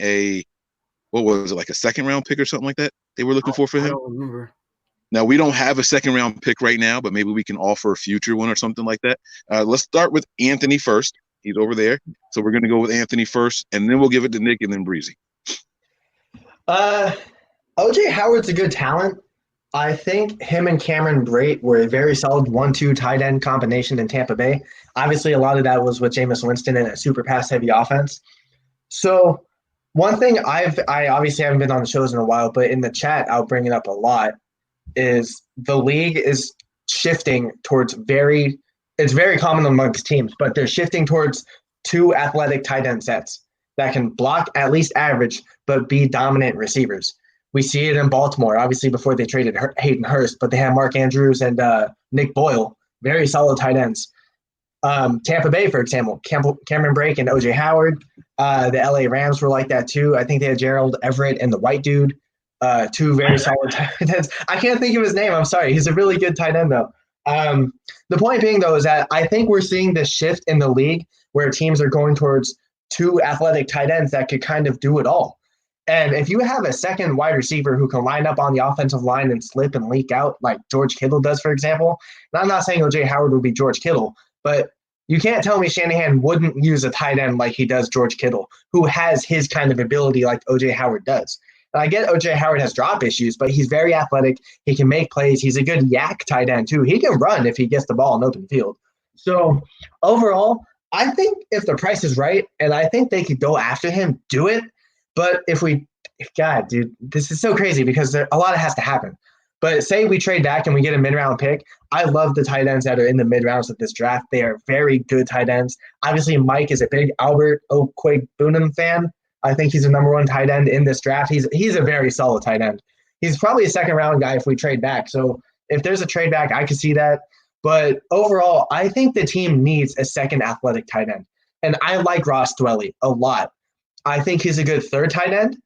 what was it, like a second-round pick or something like that they were looking for him? I don't remember. Now, we don't have a second-round pick right now, but maybe we can offer a future one or something like that. Let's start with Anthony first. He's over there. So we're going to go with Anthony first, and then we'll give it to Nick and then Breezy. O.J. Howard's a good talent. I think him and Cameron Brate were a very solid 1-2 tight end combination in Tampa Bay. Obviously, a lot of that was with Jameis Winston and a super pass-heavy offense. So one thing I obviously haven't been on the shows in a while, but in the chat, I'll bring it up a lot, is the league is shifting towards it's very common amongst teams, but they're shifting towards 2 athletic tight end sets that can block at least average, but be dominant receivers. We see it in Baltimore, obviously before they traded Hayden Hurst, but they have Mark Andrews and Nick Boyle, very solid tight ends. Tampa Bay, for example, Cameron Brake and O.J. Howard. The L.A. Rams were like that too. I think they had Gerald Everett and the white dude. 2 very solid tight ends. I can't think of his name. I'm sorry. He's a really good tight end, though. The point being, though, is that I think we're seeing this shift in the league where teams are going towards 2 athletic tight ends that could kind of do it all. And if you have a second wide receiver who can line up on the offensive line and slip and leak out like George Kittle does, for example, and I'm not saying O.J. Howard would be George Kittle, but you can't tell me Shanahan wouldn't use a tight end like he does George Kittle, who has his kind of ability like O.J. Howard does. And I get O.J. Howard has drop issues, but he's very athletic. He can make plays. He's a good yak tight end, too. He can run if he gets the ball in open field. So, overall, I think if the price is right, and I think they could go after him, do it. But God, dude, this is so crazy because a lot has to happen. But say we trade back and we get a mid-round pick. I love the tight ends that are in the mid-rounds of this draft. They are very good tight ends. Obviously, Mike is a big Albert Okwuegbunam fan. I think he's the number 1 tight end in this draft. He's a very solid tight end. He's probably a second-round guy if we trade back. So if there's a trade back, I could see that. But overall, I think the team needs a second athletic tight end. And I like Ross Dwelly a lot. I think he's a good third tight end.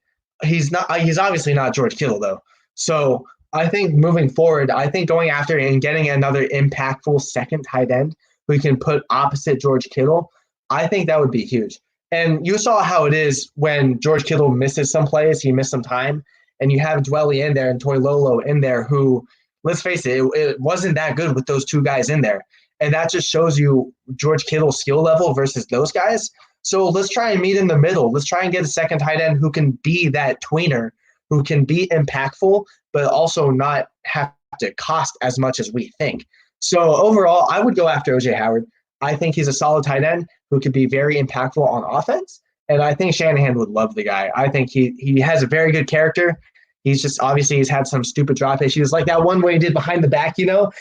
He's obviously not George Kittle, though. So I think moving forward, I think going after and getting another impactful second tight end who can put opposite George Kittle, I think that would be huge. And you saw how it is when George Kittle misses some plays, he missed some time, and you have Dwelly in there and Toilolo in there who, let's face it, it wasn't that good with those two guys in there. And that just shows you George Kittle's skill level versus those guys. So let's try and meet in the middle. Let's try and get a second tight end who can be that tweener, who can be impactful, but also not have to cost as much as we think. So overall, I would go after O.J. Howard. I think he's a solid tight end who could be very impactful on offense. And I think Shanahan would love the guy. I think he has a very good character. He's just obviously he's had some stupid drop issues, like that one where he did behind the back,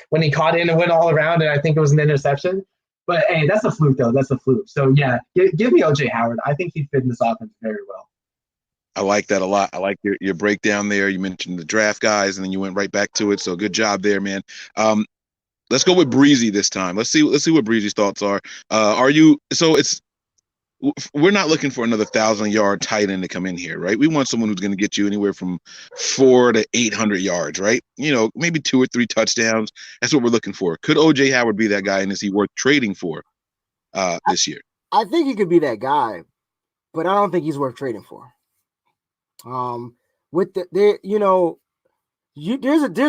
when he caught in and went all around, and I think it was an interception. But hey, that's a fluke though. That's a fluke. So yeah, give me O.J. Howard. I think he'd fit in this offense very well. I like that a lot. I like your breakdown there. You mentioned the draft guys, and then you went right back to it. So good job there, man. Let's go with Breezy this time. Let's see what Breezy's thoughts are. We're not looking for another 1,000-yard tight end to come in here, right? We want someone who's going to get you anywhere from 400 to 800 yards, right? Maybe 2 or 3 touchdowns. That's what we're looking for. Could O.J. Howard be that guy, and is he worth trading for this year? I think he could be that guy, but I don't think he's worth trading for. There's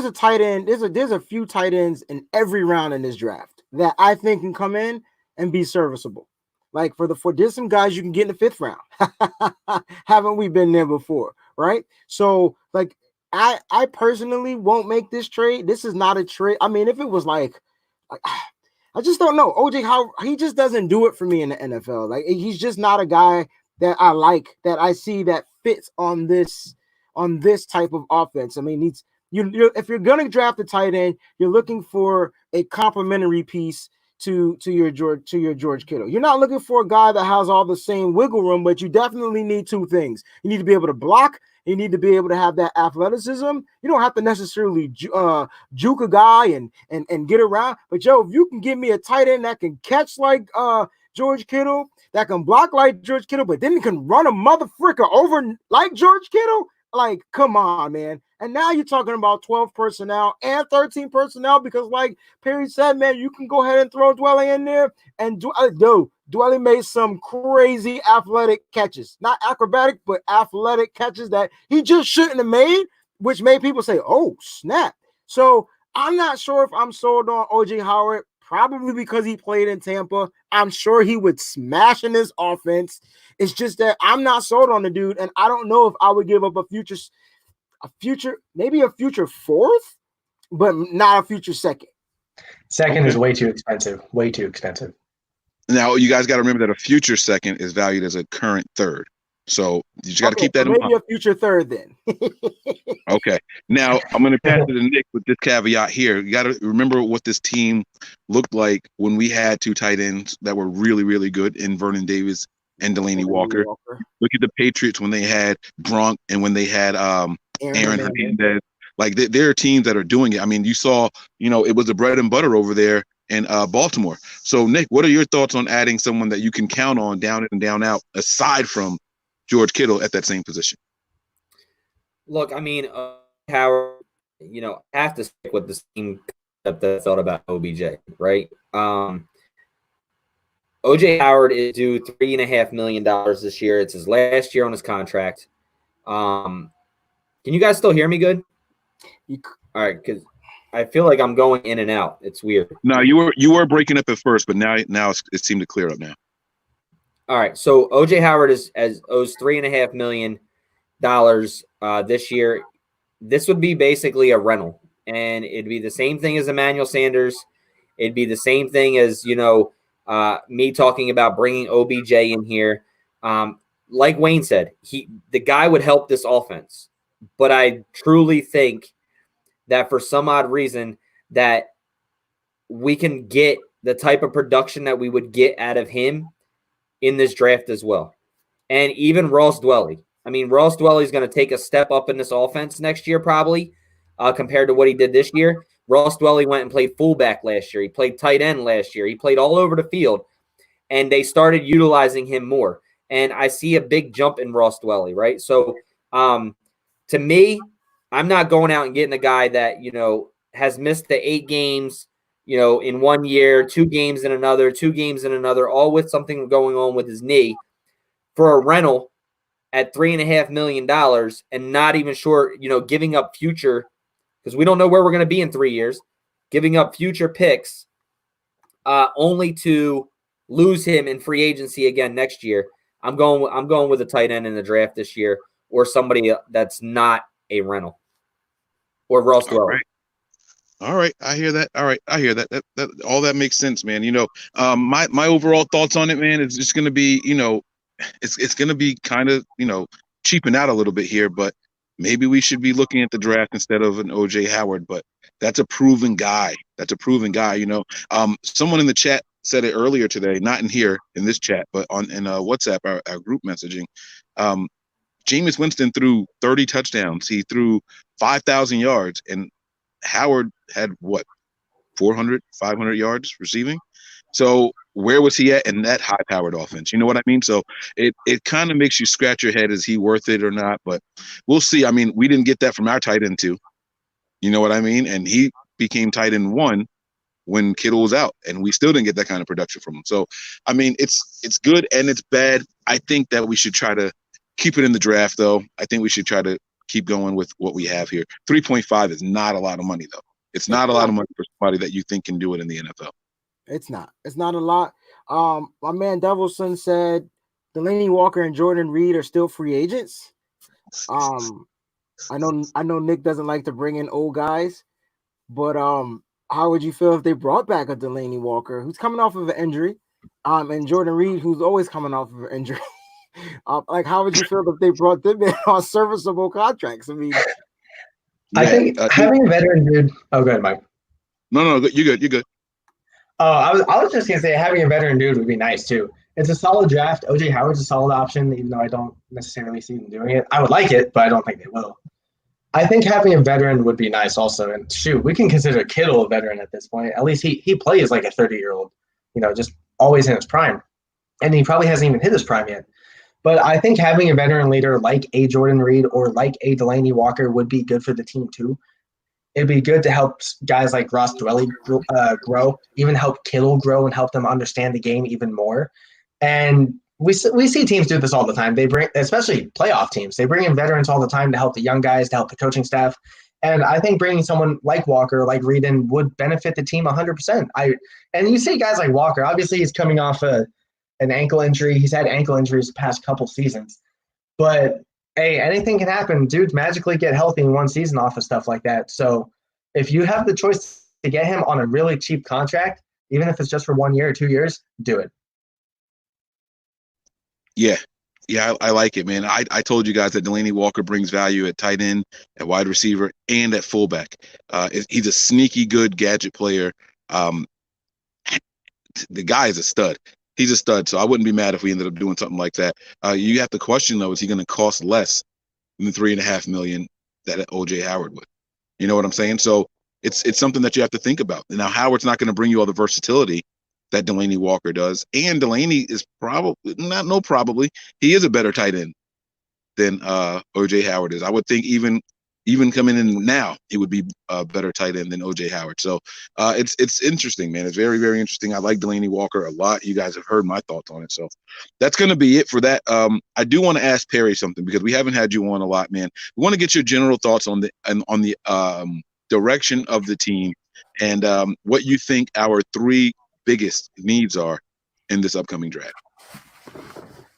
a tight end. There's a few tight ends in every round in this draft that I think can come in and be serviceable. Like there's some guys you can get in the 5th round. Haven't we been there before? Right. So like I personally won't make this trade. This is not a trade. I mean, if it was like I just don't know. OJ, how he just doesn't do it for me in the NFL. Like he's just not a guy that I like, that I see that fits on this type of offense. I mean, if you're gonna draft a tight end, you're looking for a complementary piece to your George Kittle. You're not looking for a guy that has all the same wiggle room, but you definitely need 2 things. You need to be able to block. You need to be able to have that athleticism. You don't have to necessarily juke a guy and get around. But if you can give me a tight end that can catch like George Kittle, that can block like George Kittle, but then can run a motherfricker over like George Kittle, like, come on, man. And now you're talking about 12 personnel and 13 personnel because, like Perry said, man, you can go ahead and throw Dwelly in there. And Dwelly made some crazy athletic catches. Not acrobatic, but athletic catches that he just shouldn't have made, which made people say, oh, snap. So I'm not sure if I'm sold on O.J. Howard, probably because he played in Tampa. I'm sure he would smash in this offense. It's just that I'm not sold on the dude, and I don't know if I would give up a future, maybe a future 4th, but not a future 2nd. Second is way too expensive. Way too expensive. Now you guys got to remember that a future 2nd is valued as a current 3rd. So you just got to keep that in mind. Maybe a future 3rd then. Okay. Now I'm going to pass it to Nick with this caveat here. You got to remember what this team looked like when we had 2 tight ends that were really, really good in Vernon Davis and Delaney Walker. Look at the Patriots when they had Gronk and when they had Aaron Hernandez. Like there are teams that are doing it. I mean, you saw, it was the bread and butter over there in Baltimore. So Nick, what are your thoughts on adding someone that you can count on down in and down out aside from George Kittle at that same position? Look, I mean, Howard, I have to stick with the same concept that I thought about OBJ, right? OJ Howard is due $3.5 million this year. It's his last year on his contract. Can you guys still hear me good? All right, because I feel like I'm going in and out. It's weird. No, you were breaking up at first, but now it seemed to clear up now. All right, so OJ Howard owes $3.5 million this year. This would be basically a rental, and it'd be the same thing as Emmanuel Sanders. It'd be the same thing as me talking about bringing OBJ in here. Like Wayne said, the guy would help this offense, but I truly think that for some odd reason that we can get the type of production that we would get out of him in this draft as well. And even Ross Dwelly. I mean, Ross Dwelly is going to take a step up in this offense next year probably compared to what he did this year. Ross Dwelly went and played fullback last year. He played tight end last year. He played all over the field. and they started utilizing him more. And I see a big jump in Ross Dwelly, right? So to me, I'm not going out and getting a guy that, has missed the 8 games, in 1 year, 2 games in another, 2 games in another, all with something going on with his knee for a rental at $3.5 million and not even sure, giving up future, because we don't know where we're going to be in 3 years, giving up future picks only to lose him in free agency again next year. I'm going with a tight end in the draft this year, or somebody that's not a rental, or Ross Dwelly. All right, I hear that. All right, I hear that. That all that makes sense, man. My overall thoughts on it, man, is just going to be, it's going to be kind of, cheaping out a little bit here, but maybe we should be looking at the draft instead of an OJ Howard. But that's a proven guy. Someone in the chat said it earlier today, not in this chat, but in WhatsApp, our group messaging. Jameis Winston threw 30 touchdowns. He threw 5,000 yards, and Howard had 400, 500 yards receiving. So where was he at in that high-powered offense? You know what I mean? So it kind of makes you scratch your head. Is he worth it or not? But we'll see. I mean, we didn't get that from our tight end too. You know what I mean? And he became tight end 1 when Kittle was out, and we still didn't get that kind of production from him. So, I mean, it's good and it's bad. I think that we should try to keep it in the draft, though. I think we should try to keep going with what we have here. 3.5 is not a lot of money, though. It's not a lot of money for somebody that you think can do it in the NFL. It's not a lot. My man Devilson said Delaney Walker and Jordan Reed are still free agents. I know Nick doesn't like to bring in old guys, but how would you feel if they brought back a Delaney Walker who's coming off of an injury, and Jordan Reed who's always coming off of an injury? How would you feel if they brought them in on serviceable contracts? I mean, I think having a veteran dude. Oh, go ahead, Mike. No, you're good. Oh, I was just gonna say having a veteran dude would be nice too. It's a solid draft. OJ Howard's a solid option, even though I don't necessarily see them doing it. I would like it, but I don't think they will. I think having a veteran would be nice also. And shoot, we can consider Kittle a veteran at this point. At least he plays like a 30-year-old, just always in his prime. And he probably hasn't even hit his prime yet. But I think having a veteran leader like a Jordan Reed or like a Delaney Walker would be good for the team too. It'd be good to help guys like Ross Dwelly grow, even help Kittle grow and help them understand the game even more. And we see teams do this all the time. They bring, especially playoff teams, they bring in veterans all the time to help the young guys, to help the coaching staff. And I think bringing someone like Walker, like Reed in would benefit the team 100%. And you see guys like Walker, obviously he's coming off an ankle injury. He's had ankle injuries the past couple seasons. But, hey, anything can happen. Dudes magically get healthy in one season off of stuff like that. So if you have the choice to get him on a really cheap contract, even if it's just for 1 year or 2 years, do it. Yeah, I like it, man. I told you guys that Delaney Walker brings value at tight end, at wide receiver, and at fullback. He's a sneaky good gadget player. The guy is a stud. He's a stud, so I wouldn't be mad if we ended up doing something like that. You have to question, though, is he going to cost less than the $3.5 million that OJ Howard would? You know what I'm saying? So it's something that you have to think about. Now, Howard's not going to bring you all the versatility that Delaney Walker does. And Delaney is probably he is a better tight end than OJ Howard is. I would think even coming in now, he would be a better tight end than OJ Howard. So it's interesting, man. It's very, very interesting. I like Delaney Walker a lot. You guys have heard my thoughts on it. So that's going to be it for that. I do want to ask Perry something because we haven't had you on a lot, man. We want to get your general thoughts on the direction of the team and what you think our 3 biggest needs are in this upcoming draft.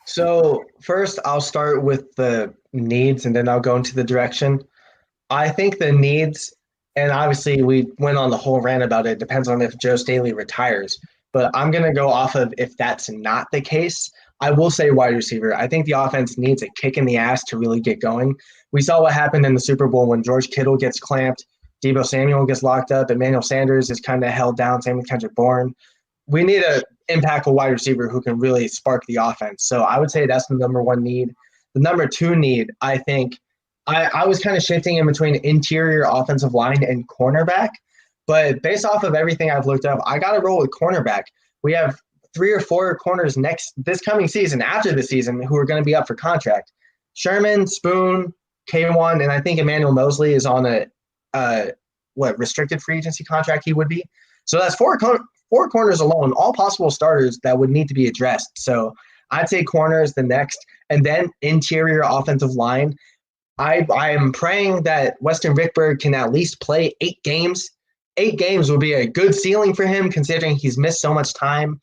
So first, I'll start with the needs, and then I'll go into the direction. I think the needs, and obviously we went on the whole rant about it, depends on if Joe Staley retires. But I'm going to go off of if that's not the case. I will say wide receiver. I think the offense needs a kick in the ass to really get going. We saw what happened in the Super Bowl when George Kittle gets clamped, Deebo Samuel gets locked up, Emmanuel Sanders is kind of held down, same with Kendrick Bourne. We need an impactful wide receiver who can really spark the offense. So I would say that's the number 1 need. The number 2 need, I think, I was kind of shifting in between interior offensive line and cornerback. But based off of everything I've looked up, I got to roll with cornerback. We have 3 or 4 corners this coming season, after the season, who are going to be up for contract. Sherman, Spoon, K1, and I think Emmanuel Mosley is on a restricted free agency contract he would be. So that's four corners alone, all possible starters that would need to be addressed. So I'd say corners the next, and then interior offensive line. I am praying that Weston Rickberg can at least play 8 games. 8 games would be a good ceiling for him, considering he's missed so much time.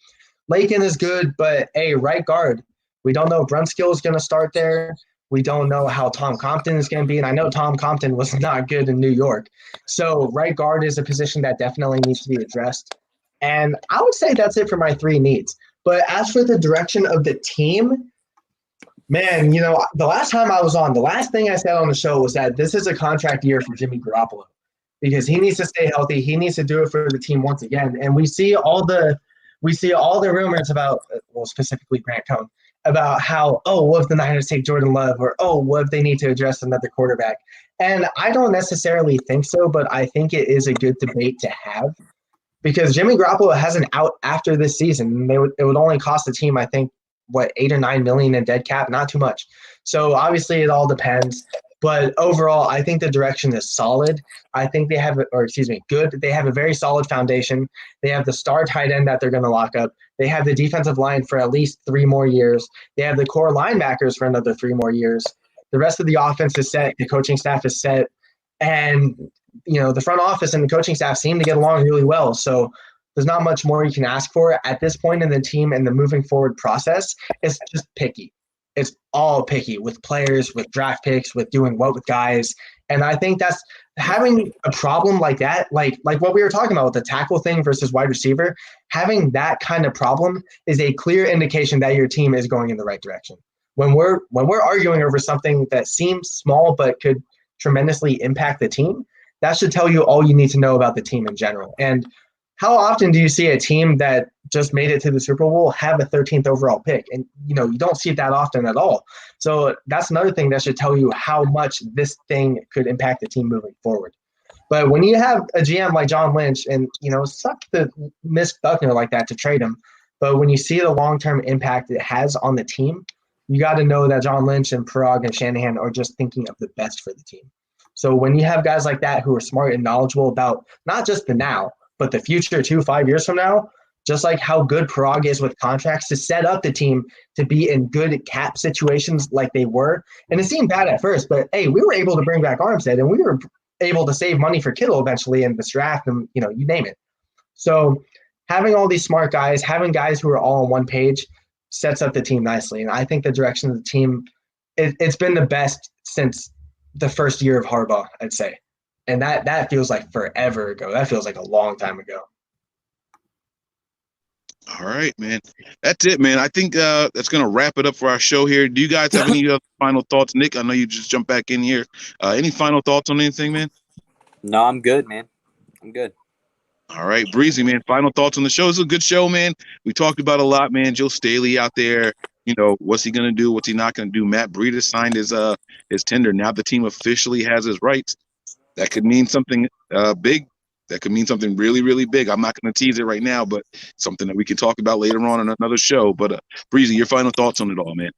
Lakin is good, but right guard. We don't know if Brunskill is going to start there. We don't know how Tom Compton is going to be, and I know Tom Compton was not good in New York. So right guard is a position that definitely needs to be addressed. And I would say that's it for my 3 needs. But as for the direction of the team, man, the last time I was on, the last thing I said on the show was that this is a contract year for Jimmy Garoppolo because he needs to stay healthy. He needs to do it for the team once again. And we see all the rumors about, specifically Grant Cohn, about how, what if the Niners take Jordan Love, or, what if they need to address another quarterback? And I don't necessarily think so, but I think it is a good debate to have because Jimmy Garoppolo has an out after this season. It would only cost the team, I think, $8 or $9 million in dead cap, not too much. So obviously it all depends. But overall, I think the direction is solid. I think they have, good. They have a very solid foundation. They have the star tight end that they're going to lock up. They have the defensive line for at least 3 more years. They have the core linebackers for another 3 more years. The rest of the offense is set. The coaching staff is set. And, the front office and the coaching staff seem to get along really well. So there's not much more you can ask for at this point in the team and the moving forward process. It's just picky. It's all picky with players, with draft picks, with doing what with guys. And I think that's having a problem like that, like what we were talking about with the tackle thing versus wide receiver, having that kind of problem is a clear indication that your team is going in the right direction. When we're arguing over something that seems small but could tremendously impact the team, that should tell you all you need to know about the team in general. And how often do you see a team that just made it to the Super Bowl have a 13th overall pick? And, you don't see it that often at all. So that's another thing that should tell you how much this thing could impact the team moving forward. But when you have a GM like John Lynch, and, it sucked to miss Buckner like that to trade him, but when you see the long-term impact it has on the team, you got to know that John Lynch and Parag and Shanahan are just thinking of the best for the team. So when you have guys like that who are smart and knowledgeable about not just the now, but the future 5 years from now, just like how good Parag is with contracts to set up the team to be in good cap situations like they were. And it seemed bad at first, but hey, we were able to bring back Armstead and we were able to save money for Kittle eventually in this draft and, you name it. So having all these smart guys, having guys who are all on one page sets up the team nicely. And I think the direction of the team, it's been the best since the first year of Harbaugh, I'd say. And that feels like forever ago. That feels like a long time ago. All right, man. That's it, man. I think that's going to wrap it up for our show here. Do you guys have any other final thoughts? Nick, I know you just jumped back in here. Any final thoughts on anything, man? No, I'm good, man. I'm good. All right, Breezy, man. Final thoughts on the show. It's a good show, man. We talked about a lot, man. Joe Staley out there. What's he going to do? What's he not going to do? Matt Breida signed his tender. Now the team officially has his rights. That could mean something big. That could mean something really, really big. I'm not going to tease it right now, but something that we can talk about later on in another show. But Breezy, your final thoughts on it all, man.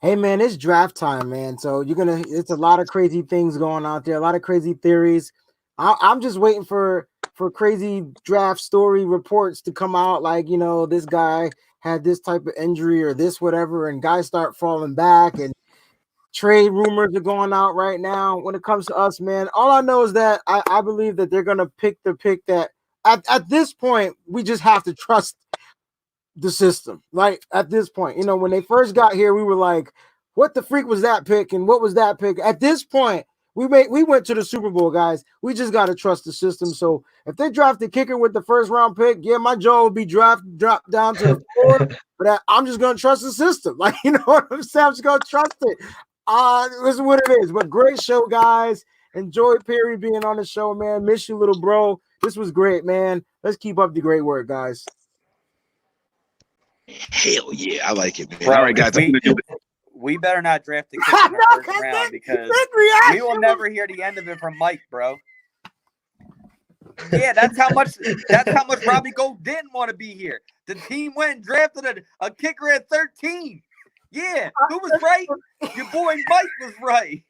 Hey, man, it's draft time, man. So it's a lot of crazy things going out there, a lot of crazy theories. I'm just waiting for crazy draft story reports to come out. Like, this guy had this type of injury or this, whatever, and guys start falling back and trade rumors are going out right now. When it comes to us, man, all I know is that I believe that they're going to pick the pick that at this point, we just have to trust the system. Like at this point, when they first got here, we were like, what the freak was that pick? And what was that pick? At this point, we went to the Super Bowl, guys. We just got to trust the system. So if they draft the kicker with the first round pick, yeah, my jaw will be dropped down to the floor. But I'm just going to trust the system. Like, what I'm saying? I'm just going to trust it. This is what it is. But great show, guys. Enjoy Perry being on the show, man. Miss you, little bro. This was great, man. Let's keep up the great work, guys. Hell yeah, I like it, man. Bro, all right, guys. We better not draft the kicker in the first round because we will never hear the end of it from Mike, bro. Yeah, that's how much Robbie Gold didn't want to be here. The team went and drafted a kicker at 13. Yeah, who was right? Your boy Mike was right.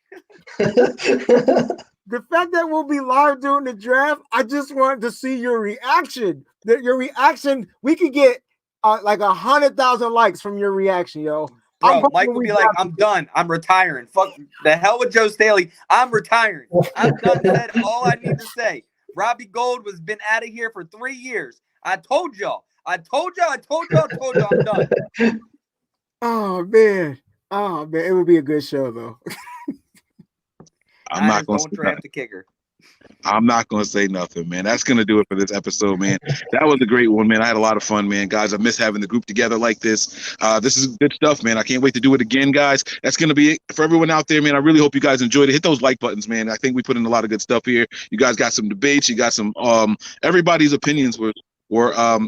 The fact that we'll be live during the draft, I just wanted to see your reaction. Your reaction, we could get like 100,000 likes from your reaction, yo. Bro, Mike will be like, I'm done. I'm retiring. Fuck the hell with Joe Staley. I'm retiring. I'm done. Said all I need to say. Robbie Gold has been out of here for 3 years. I told y'all. I'm done. Oh man. It would be a good show though. I'm not going to draft the kicker. I'm not going to say nothing, man. That's going to do it for this episode, man. That was a great one, man. I had a lot of fun, man. Guys, I miss having the group together like this. This is good stuff, man. I can't wait to do it again, guys. That's going to be it for everyone out there, man. I really hope you guys enjoyed it. Hit those like buttons, man. I think we put in a lot of good stuff here. You guys got some debates. You got some everybody's opinions were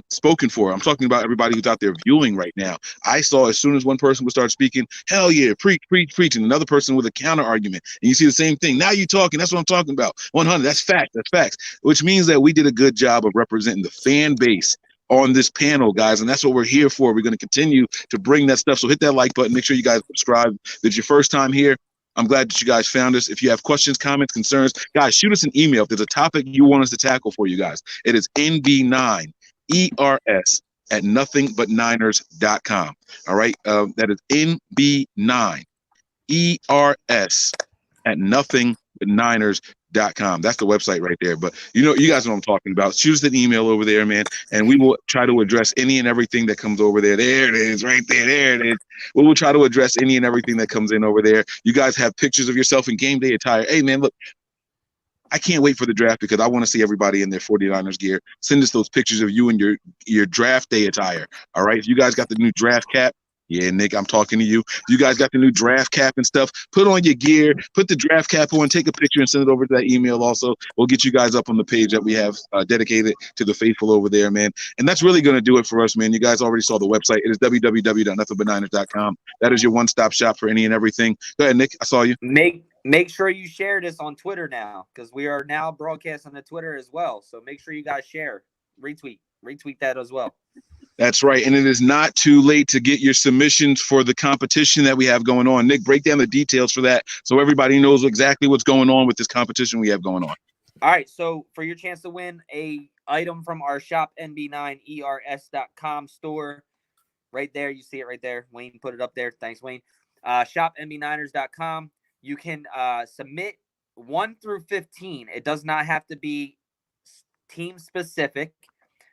spoken for. I'm talking about everybody who's out there viewing right now. I saw as soon as one person would start speaking, hell yeah, preach, and another person with a counter argument. And you see the same thing. Now you talking. That's what I'm talking about. 100. That's fact. That's facts. Which means that we did a good job of representing the fan base on this panel, guys. And that's what we're here for. We're going to continue to bring that stuff. So hit that like button. Make sure you guys subscribe. If it's your first time here, I'm glad that you guys found us. If you have questions, comments, concerns, guys, shoot us an email. If there's a topic you want us to tackle for you guys, it is nb9ers@nothingbutniners.com. All right. That is nb9ers@nothingbutniners.com. That's the website right there. But you guys know what I'm talking about. Shoot us an email over there, man, and we will try to address any and everything that comes over there. There it is, right there. There it is. We will try to address any and everything that comes in over there. You guys have pictures of yourself in game day attire. Hey, man, look, I can't wait for the draft because I want to see everybody in their 49ers gear. Send us those pictures of you in your draft day attire. All right. If you guys got the new draft cap, yeah, Nick, I'm talking to you. If you guys got the new draft cap and stuff, put on your gear, put the draft cap on, take a picture and send it over to that email also. We'll get you guys up on the page that we have dedicated to the faithful over there, man. And that's really going to do it for us, man. You guys already saw the website. It is www.nothingbutniners.com. That is your one-stop shop for any and everything. Go ahead, Nick. I saw you. Make sure you share this on Twitter now, because we are now broadcasting on Twitter as well. So make sure you guys share, retweet that as well. That's right. And it is not too late to get your submissions for the competition that we have going on. Nick, break down the details for that so everybody knows exactly what's going on with this competition we have going on. All right. So for your chance to win a item from our shop nb9ers.com store, right there, you see it right there. Wayne put it up there. Thanks, Wayne. Shop nb9ers.com. You can submit 1 through 15. It does not have to be team specific.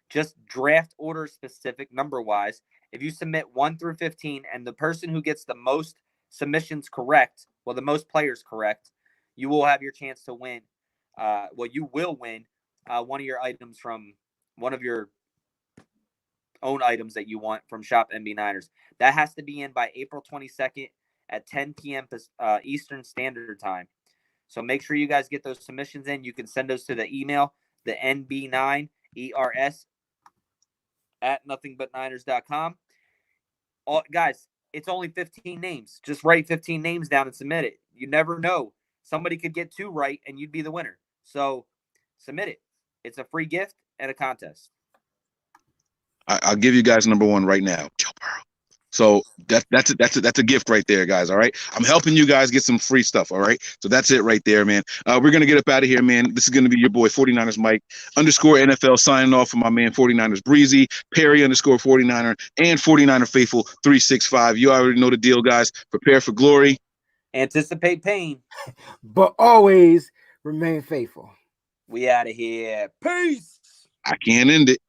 Just draft order specific number wise. If you submit 1 through 15 and the person who gets the most submissions correct, the most players correct, you will have your chance to win. You will win one of your items from one of your own items that you want from Shop NB Niners. That has to be in by April 22nd at 10 p.m. Eastern Standard Time. So make sure you guys get those submissions in. You can send those to the email, the nb9ers@nothingbutniners.com. Guys, it's only 15 names. Just write 15 names down and submit it. You never know. Somebody could get 2 right and you'd be the winner. So submit it. It's a free gift and a contest. I'll give you guys number 1 right now. Joe Burrow. So that's a gift right there, guys. All right. I'm helping you guys get some free stuff. All right. So that's it right there, man. We're going to get up out of here, man. This is going to be your boy 49ers Mike _NFL signing off for my man 49ers Breezy, Perry _49er, and 49er Faithful 365. You already know the deal, guys. Prepare for glory. Anticipate pain. But always remain faithful. We out of here. Peace. I can't end it.